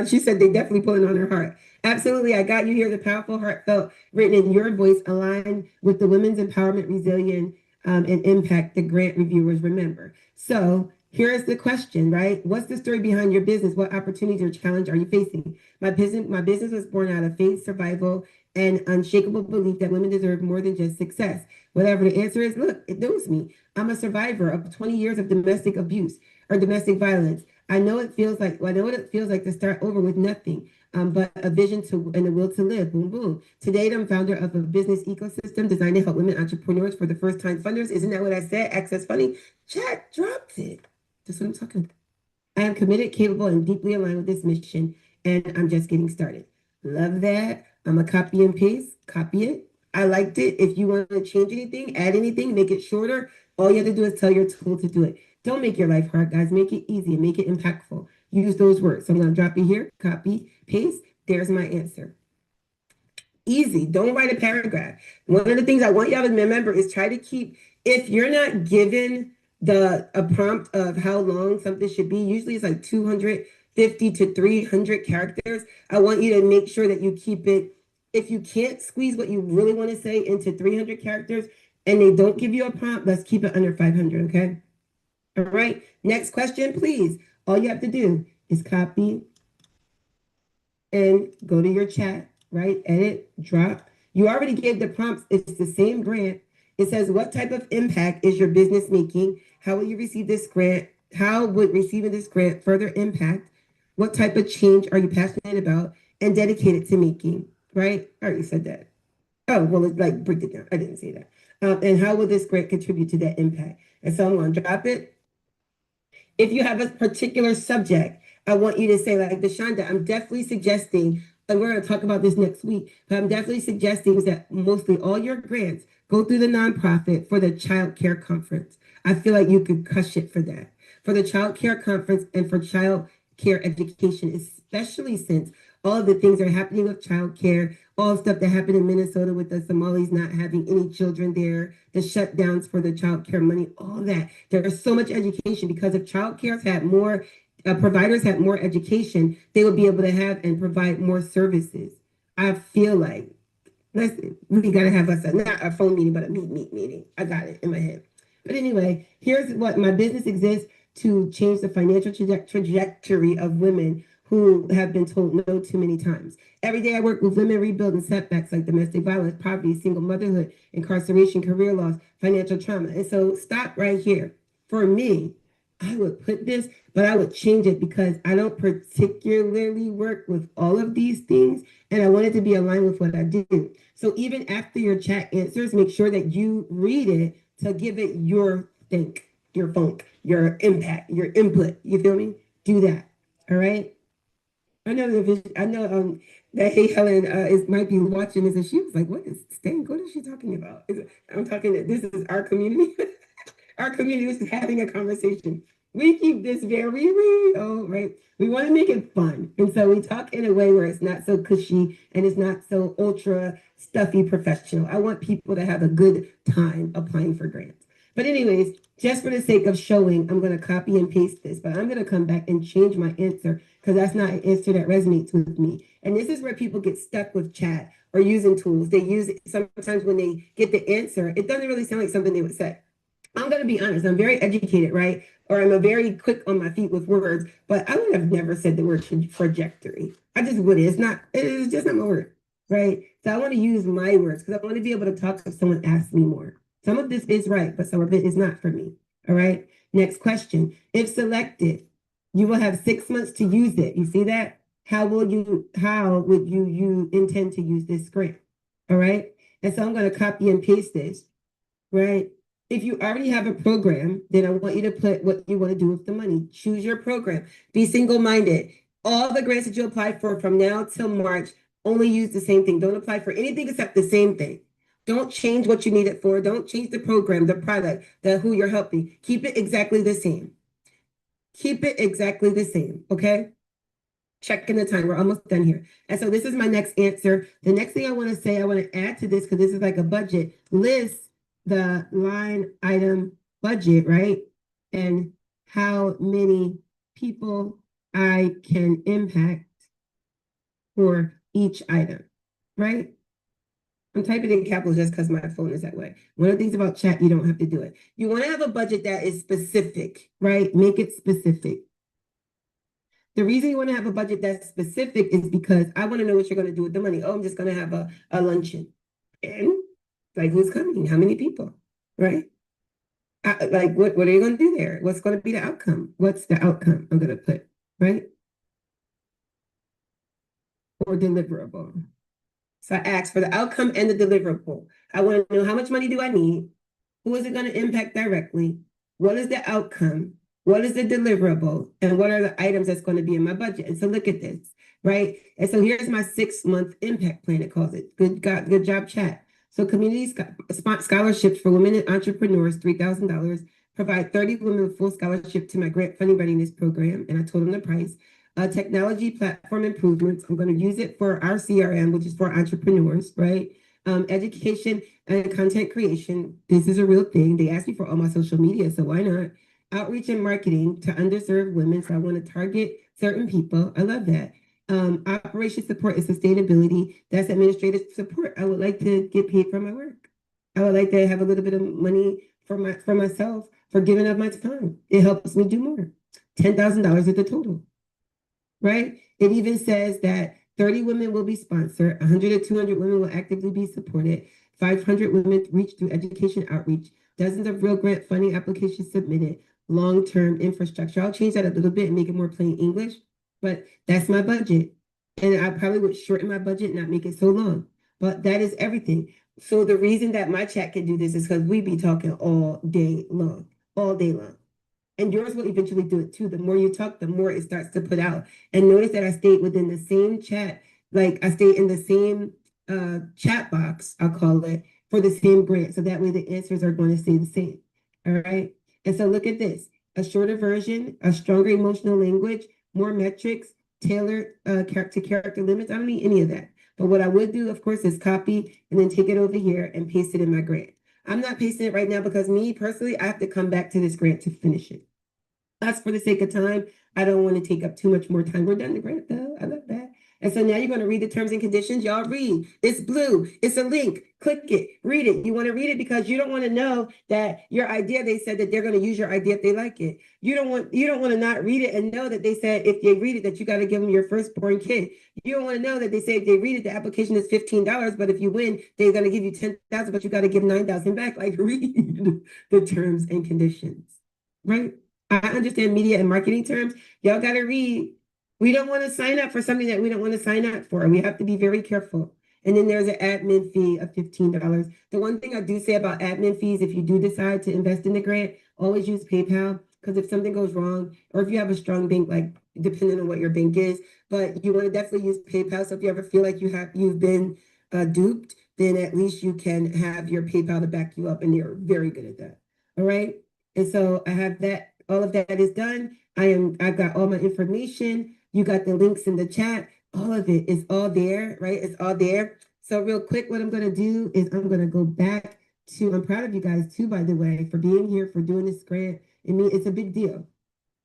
She said they definitely pulling on her heart. Absolutely. I got you here. The powerful, heartfelt, written in your voice, aligned with the women's empowerment, resilience, and impact the grant reviewers remember. So here's the question, right? What's the story behind your business? What opportunities or challenge are you facing? My business was born out of faith, survival, and unshakable belief that women deserve more than just success. Whatever the answer is, look, it knows me. I'm a survivor of 20 years of domestic abuse or domestic violence. I know what it feels like to start over with nothing, but a vision and a will to live. Boom, boom. Today, I'm founder of a business ecosystem designed to help women entrepreneurs for the first time funders. Isn't that what I said? Access funding. Chat dropped it. That's what I'm talking about. I am committed, capable, and deeply aligned with this mission, and I'm just getting started. Love that. I'm going to copy and paste, copy it. I liked it. If you want to change anything, add anything, make it shorter, all you have to do is tell your tool to do it. Don't make your life hard, guys. Make it easy and make it impactful. Use those words. So I'm going to drop it here, copy, paste. There's my answer. Easy. Don't write a paragraph. One of the things I want y'all to remember is try to keep, if you're not given a prompt of how long something should be, usually it's like 250 to 300 characters. I want you to make sure that you keep it, if you can't squeeze what you really want to say into 300 characters and they don't give you a prompt, let's keep it under 500, okay? All right. Next question, please. All you have to do is copy and go to your chat, right? Edit, drop. You already gave the prompts. It's the same grant. It says, what type of impact is your business making? How will you receive this grant? How would receiving this grant further impact? What type of change are you passionate about and dedicated to making, right? I already said that. Oh, well, it's like break it down. I didn't say that. And how will this grant contribute to that impact? And so I'm going to drop it. If you have a particular subject, I want you to say, like, Deshonda, I'm definitely suggesting, and we're going to talk about this next week, but I'm definitely suggesting that mostly all your grants go through the nonprofit for the child care conference. I feel like you could crush it for that. For the child care conference and for child care education, especially since all of the things that are happening with child care, all the stuff that happened in Minnesota with the Somalis not having any children there, the shutdowns for the child care money, all that. There is so much education because if child care had more, providers had more education, they would be able to have and provide more services. I feel like, listen, we got to have us, not a phone meeting, but a meeting. I got it in my head. But anyway, here's what my business exists to change the financial trajectory of women who have been told no too many times. Every day I work with women rebuilding setbacks like domestic violence, poverty, single motherhood, incarceration, career loss, financial trauma. And so stop right here. For me, I would put this, but I would change it because I don't particularly work with all of these things and I want it to be aligned with what I do. So even after your chat answers, make sure that you read it to give it your think, your funk, your impact, your input. You feel me? Do that. All right. I know that Hey Helen might be watching this and she was like, what is Stan? What is she talking about? I'm talking that this is our community. Our community is having a conversation. We keep this very real, right? We want to make it fun. And so we talk in a way where it's not so cushy and it's not so ultra stuffy professional. I want people to have a good time applying for grants. But anyways, just for the sake of showing, I'm going to copy and paste this, but I'm going to come back and change my answer because that's not an answer that resonates with me. And this is where people get stuck with chat or using tools. They use it sometimes when they get the answer. It doesn't really sound like something they would say. I'm going to be honest, I'm very educated, right? Or I'm a very quick on my feet with words, but I would have never said the word trajectory. I just wouldn't. It's just not my word, right? So I want to use my words because I want to be able to talk if someone asks me more. Some of this is right, but some of it is not for me. All right. Next question. If selected, you will have 6 months to use it. You see that? How would you intend to use this grant? All right. And so I'm going to copy and paste this, right? If you already have a program, then I want you to put what you want to do with the money. Choose your program. Be single-minded. All the grants that you apply for from now till March, only use the same thing. Don't apply for anything except the same thing. Don't change what you need it for. Don't change the program, the product, the who you're helping. Keep it exactly the same. Keep it exactly the same, okay? Checking the time. We're almost done here. And so this is my next answer. The next thing I want to say, I want to add to this because this is like a budget. List the line item budget, right? And how many people I can impact for each item, right? I'm typing in capitals just because my phone is that way. One of the things about chat, you don't have to do it. You want to have a budget that is specific, right? Make it specific. The reason you want to have a budget that's specific is because I want to know what you're going to do with the money. Oh, I'm just going to have a luncheon. And like, who's coming? How many people? Right? Like, what are you going to do there? What's going to be the outcome? What's the outcome I'm going to put? Right? Or deliverable. So I asked for the outcome and the deliverable. I want to know how much money do I need? Who is it going to impact directly? What is the outcome? what is the deliverable, and what are the items that's going to be in my budget. And so look at this, right? And so here's my 6-month impact plan, it calls it. Good job, chat. So community scholarships for women and entrepreneurs, $3,000. Provide 30 women with full scholarship to my grant funding readiness program. And I told them the price. Technology platform improvements. I'm going to use it for our CRM, which is for entrepreneurs, right? Education and content creation. This is a real thing. They asked me for all my social media, so why not? Outreach and marketing to underserved women. So I want to target certain people. I love that. Operation support and sustainability. That's administrative support. I would like to get paid for my work. I would like to have a little bit of money for myself for giving up my time. It helps me do more. $10,000 is the total, right? It even says that 30 women will be sponsored, 100 to 200 women will actively be supported, 500 women reached through education outreach, dozens of real grant funding applications submitted, long-term infrastructure. I'll change that a little bit and make it more plain English, but that's my budget. And I probably would shorten my budget, not make it so long, but that is everything. So the reason that my chat can do this is because we be talking all day long, all day long. And yours will eventually do it too. The more you talk, the more it starts to put out. And notice that I stayed within the same chat, like I stayed in the same chat box, I'll call it, for the same grant. So that way the answers are going to stay the same. All right. And so look at this, a shorter version, a stronger emotional language, more metrics, tailored character limits. I don't need any of that. But what I would do, of course, is copy and then take it over here and paste it in my grant. I'm not pasting it right now because me personally, I have to come back to this grant to finish it. That's for the sake of time. I don't want to take up too much more time. We're done the grant though. I love that. And so now you're going to read the terms and conditions. Y'all read. It's blue. It's a link. Click it. Read it. You want to read it because you don't want to know that your idea, they said that they're going to use your idea if they like it. You don't want to not read it and know that they said if they read it that you got to give them your firstborn kid. You don't want to know that they say if they read it, the application is $15, but if you win, they're going to give you 10,000, but you got to give 9,000 back. Like read the terms and conditions, right? I understand media and marketing terms. Y'all got to read. We don't want to sign up for something that we don't want to sign up for. We have to be very careful. And then there's an admin fee of $15. The one thing I do say about admin fees, if you do decide to invest in the grant, always use PayPal. Because if something goes wrong, or if you have a strong bank, like depending on what your bank is, but you want to definitely use PayPal. So if you ever feel like you've been duped, then at least you can have your PayPal to back you up, and they're very good at that. All right. And so I have that. All of that is done. I've got all my information. You got the links in the chat. All of it is all there, right? It's all there. So real quick, what I'm going to do is I'm going to go back to, I'm proud of you guys too, by the way, for being here, for doing this grant. I mean, it's a big deal.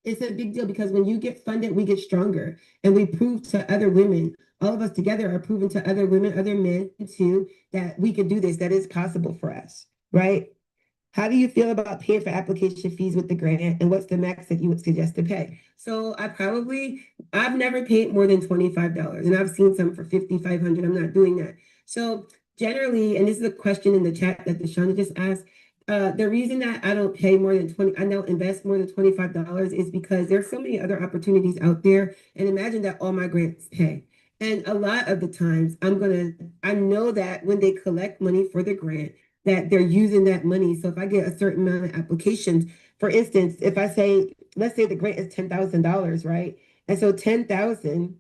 It's a big deal because when you get funded, we get stronger, and we prove to other women, all of us together are proving to other women, other men too, that we can do this, that is possible for us, right? How do you feel about paying for application fees with the grant, and what's the max that you would suggest to pay? So I've never paid more than $25, and I've seen some for $5,500. I'm not doing that. So generally, and this is a question in the chat that Deshauna just asked, the reason that I don't pay more than 20, I don't invest more than $25 is because there's so many other opportunities out there. And imagine that all my grants pay. And a lot of the times I know that when they collect money for the grant, that they're using that money. So if I get a certain amount of applications, for instance, if I say, let's say the grant is $10,000, right? And so 10,000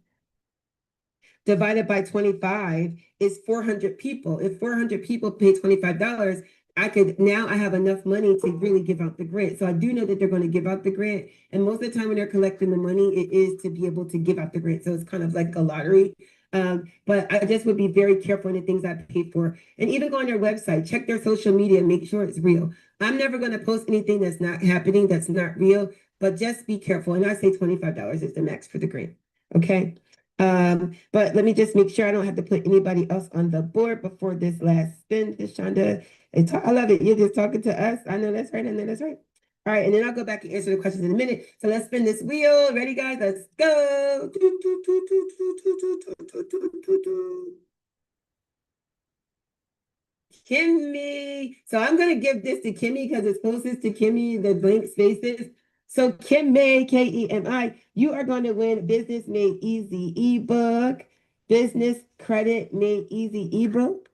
divided by 25 is 400 people. If 400 people pay $25, I have enough money to really give out the grant. So I do know that they're going to give out the grant. And most of the time when they're collecting the money, it is to be able to give out the grant. So it's kind of like a lottery. But I just would be very careful in the things I pay for. And even go on their website, check their social media, and make sure it's real. I'm never going to post anything that's not happening, that's not real, but just be careful. And I say $25 is the max for the grant. Okay. But let me just make sure I don't have to put anybody else on the board before this last spin, Shonda. I love it. You're just talking to us. I know that's right. I know that's right. All right, and then I'll go back and answer the questions in a minute. So let's spin this wheel. Ready, guys? Let's go. Kimmy. So I'm going to give this to Kimmy because it's closest to Kimmy, the blank spaces. So Kimmy, Kemi, you are going to win Business Made Easy ebook, Business Credit Made Easy ebook,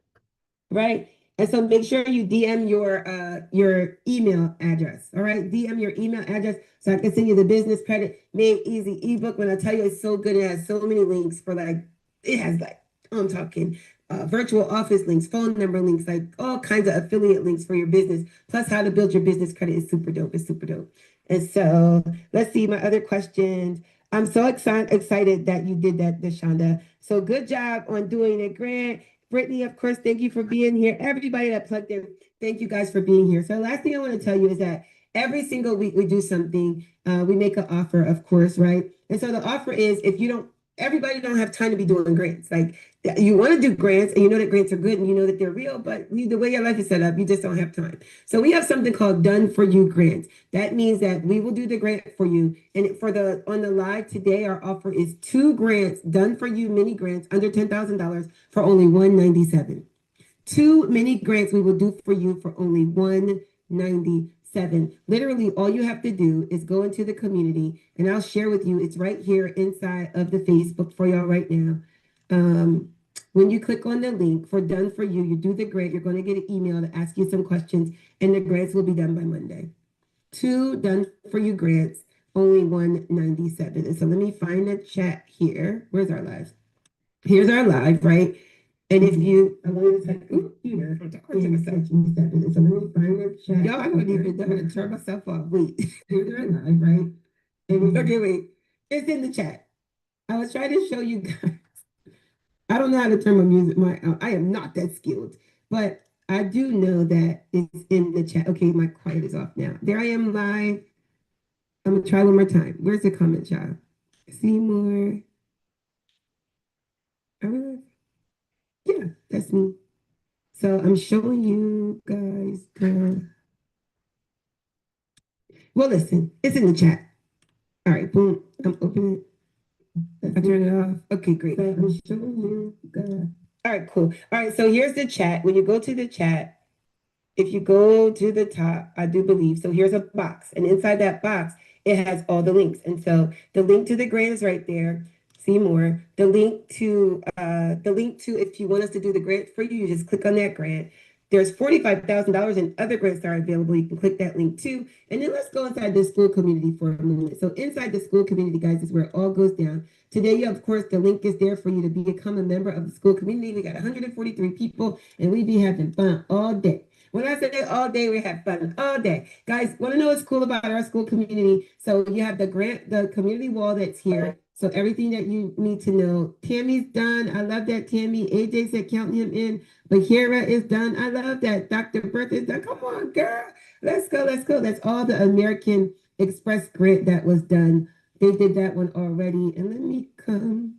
right? And so make sure you DM your email address. All right. DM your email address so I can send you the business credit made easy ebook. When I tell you it's so good, it has so many links for like, it has like, I'm talking virtual office links, phone number links, like all kinds of affiliate links for your business, plus how to build your business credit is super dope. It's super dope. And so let's see my other questions. I'm so excited that you did that, Deshonda. So good job on doing it, Grant. Brittany, of course, thank you for being here. Everybody that plugged in, thank you guys for being here. So the last thing I want to tell you is that every single week we do something. We make an offer, of course, right? And so the offer is if you don't, everybody don't have time to be doing grants. Like you want to do grants and you know that grants are good and you know that they're real, but the way your life is set up, you just don't have time. So we have something called Done For You grants. That means that we will do the grant for you. And for the on the live today, our offer is 2 grants, Done For You mini grants under $10,000 for only $197. 2 mini grants we will do for you for only $197. Literally, all you have to do is go into the community, and I'll share with you. It's right here inside of the Facebook for y'all right now. When you click on the link for Done For You, you do the grant. You're going to get an email to ask you some questions, and the grants will be done by Monday. 2 Done For You grants, only $197. And so let me find the chat here. Where's our live? Here's our live, right? And if you, I want to type here, and so let me find the chat. Y'all, I don't even know how to turn myself off. Wait, here's our live, right? And okay, wait, it's in the chat. I was trying to show you guys. I don't know how to turn my music. I am not that skilled, but I do know that it's in the chat. Okay, my quiet is off now. There I am live. I'm gonna try one more time. Where's the comment, y'all? See more. Yeah, that's me. So I'm showing you guys the. Well, listen, it's in the chat. All right, boom. I'm opening it. I turn it off. Okay, great. So I'm showing you guys. All right, cool. All right, so here's the chat. When you go to the chat, if you go to the top, I do believe, so here's a box, and inside that box, it has all the links. And so the link to the grant is right there. See more. The link to if you want us to do the grant for you, you just click on that grant. There's $45,000 in other grants that are available. You can click that link too. And then let's go inside the school community for a moment. So inside the school community, guys, is where it all goes down. Today, of course, the link is there for you to become a member of the school community. We got 143 people, and we be having fun all day. When I say all day, we have fun all day. Guys, want to know what's cool about our school community? So you have the community wall that's here. So everything that you need to know. Tammy's done. I love that, Tammy. AJ said count him in. Bahira is done. I love that. Dr. Bertha is done. Come on, girl. Let's go. Let's go. That's all the American Express grant that was done. They did that one already. And let me come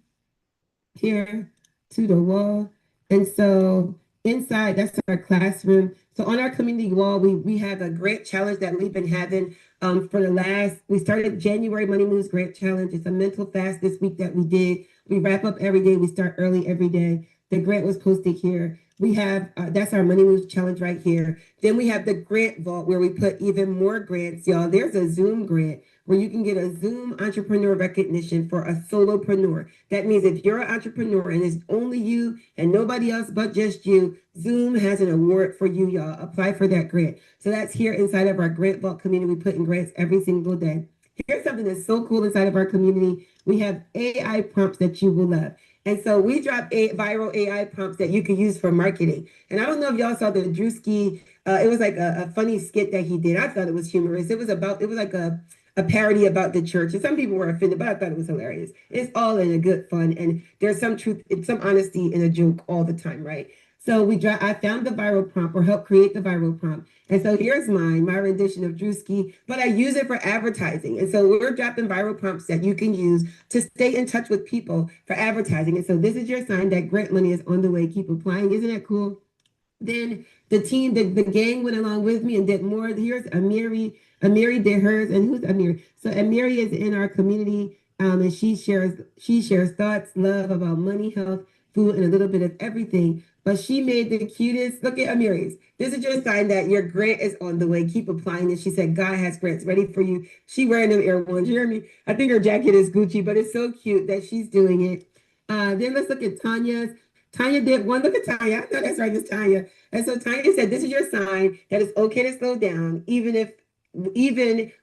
here to the wall. And so inside, that's our classroom. So on our community wall, we have a grant challenge that we've been having for the we started January Money Moves Grant Challenge. It's a mental fast this week that we did. We wrap up every day. We start early every day. The grant was posted here. We have, that's our Money Moves Challenge right here. Then we have the grant vault where we put even more grants, y'all. There's a Zoom grant where you can get a Zoom entrepreneur recognition for a solopreneur. That means if you're an entrepreneur and it's only you and nobody else but just you, Zoom has an award for you, y'all. Apply for that grant. So that's here inside of our Grant Vault community. We put in grants every single day. Here's something that's so cool inside of our community. We have AI prompts that you will love. And so we drop viral AI prompts that you can use for marketing. And I don't know if y'all saw the Drewski, it was like a funny skit that he did. I thought it was humorous. It was like a parody about the church. And some people were offended, but I thought it was hilarious. It's all in a good fun. And there's some truth, some honesty in a joke all the time, right? So I found the viral prompt or helped create the viral prompt. And so here's my rendition of Drewski, but I use it for advertising. And so we're dropping viral prompts that you can use to stay in touch with people for advertising. And so this is your sign that grant money is on the way. Keep applying. Isn't that cool? Then the team, the gang went along with me and did more. Here's Amiri. Amiri did hers. And who's Amiri? So Amiri is in our community, and she shares thoughts, love about money, health, food, and a little bit of everything. But she made the cutest. Look at Amiri's. This is your sign that your grant is on the way. Keep applying. And she said, God has grants ready for you. She wearing them Air Ones. You hear me? I think her jacket is Gucci, but it's so cute that she's doing it. Then let's look at Tanya's. Tanya did one. Look at Tanya. I know that's right, Miss Tanya. And so Tanya said, "This is your sign that it's okay to slow down, even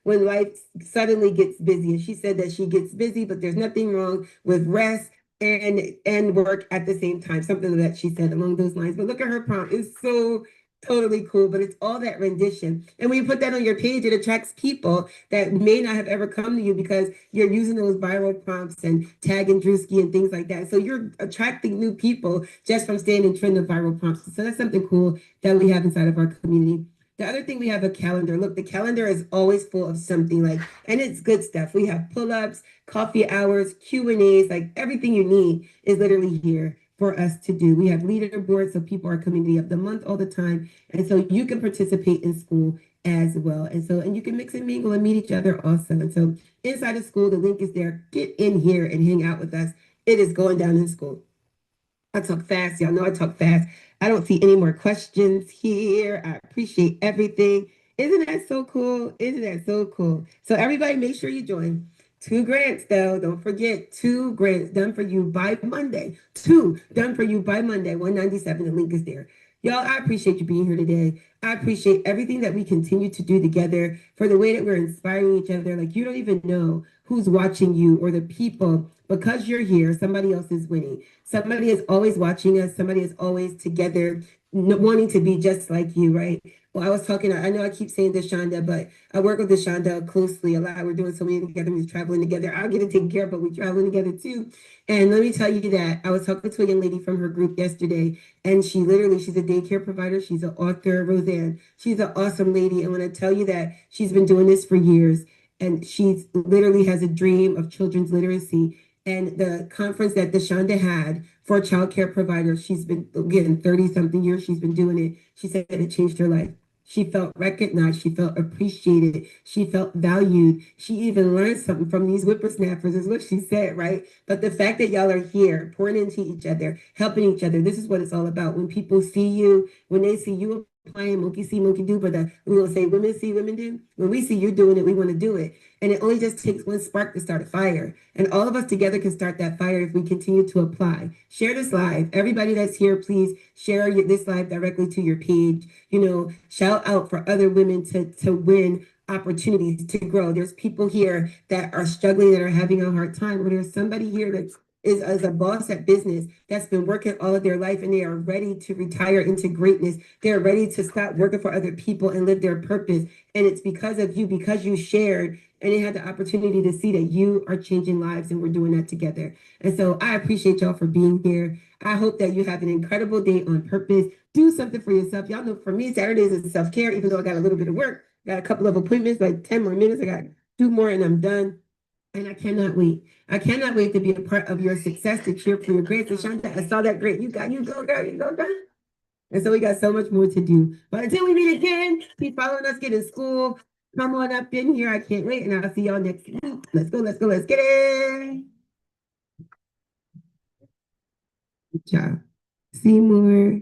when life suddenly gets busy." And she said that she gets busy, but there's nothing wrong with rest and work at the same time. Something that she said along those lines. But look at her prompt. It's so totally cool, but it's all that rendition. And when you put that on your page, it attracts people that may not have ever come to you because you're using those viral prompts and tagging Drewski and things like that. So you're attracting new people just from staying in trend of viral prompts. So that's something cool that we have inside of our community. The other thing, we have a calendar. Look, the calendar is always full of something, like, and it's good stuff. We have pull-ups, coffee hours, Q&As, like everything you need is literally here for us to do. We have leaderboards, so people are community of the month all the time. And so you can participate in school as well. And you can mix and mingle and meet each other also. And so inside of school, the link is there. Get in here and hang out with us. It is going down in school. I talk fast. Y'all know I talk fast. I don't see any more questions here. I appreciate everything. Isn't that so cool? Isn't that so cool? So everybody make sure you join. Two grants though. Don't forget, two grants done for you by Monday. Two done for you by Monday. 197. The link is there. Y'all, I appreciate you being here today. I appreciate everything that we continue to do together, for the way that we're inspiring each other. Like, you don't even know who's watching you or the people. Because you're here, somebody else is winning. Somebody is always watching us. Somebody is always together, wanting to be just like you, right? Well, I was talking, I know I keep saying Deshonda, but I work with Deshonda closely a lot. We're doing so many together. We're traveling together. I'll get it taken care of, but we're traveling together too. And let me tell you that I was talking to a young lady from her group yesterday, and she's a daycare provider. She's an author, Roseanne. She's an awesome lady. And when I tell you that she's been doing this for years, and she's literally has a dream of children's literacy. And the conference that Deshonda had for child care providers, she's been, again, 30 something years she's been doing it. She said it changed her life. She felt recognized. She felt appreciated. She felt valued. She even learned something from these whippersnappers, is what she said, right? But the fact that y'all are here, pouring into each other, helping each other, this is what it's all about. When people see you, when they see you applying monkey see, monkey do, but we will say women see, women do. When we see you doing it, we want to do it. And it only just takes one spark to start a fire. And all of us together can start that fire if we continue to apply. Share this live. Everybody that's here, please share this live directly to your page. Shout out for other women to win opportunities to grow. There's people here that are struggling, that are having a hard time, or there's somebody here that is as a boss at business that's been working all of their life, and they are ready to retire into greatness. They're ready to stop working for other people and live their purpose. And it's because of you, because you shared and they had the opportunity to see that you are changing lives, and we're doing that together. And so I appreciate y'all for being here. I hope that you have an incredible day on purpose. Do something for yourself. Y'all know, for me, Saturdays is self-care, even though I got a little bit of work. Got a couple of appointments, like 10 more minutes. I got 2 more and I'm done. And I cannot wait. I cannot wait to be a part of your success, to cheer for your grades. Shanta, I saw that great. You go, girl, you go, girl. And so we got so much more to do. But until we meet again, keep following us, get in school. Come on up in here. I can't wait. And I'll see y'all next week. Let's go, let's go, let's get it. Good job. Seymour.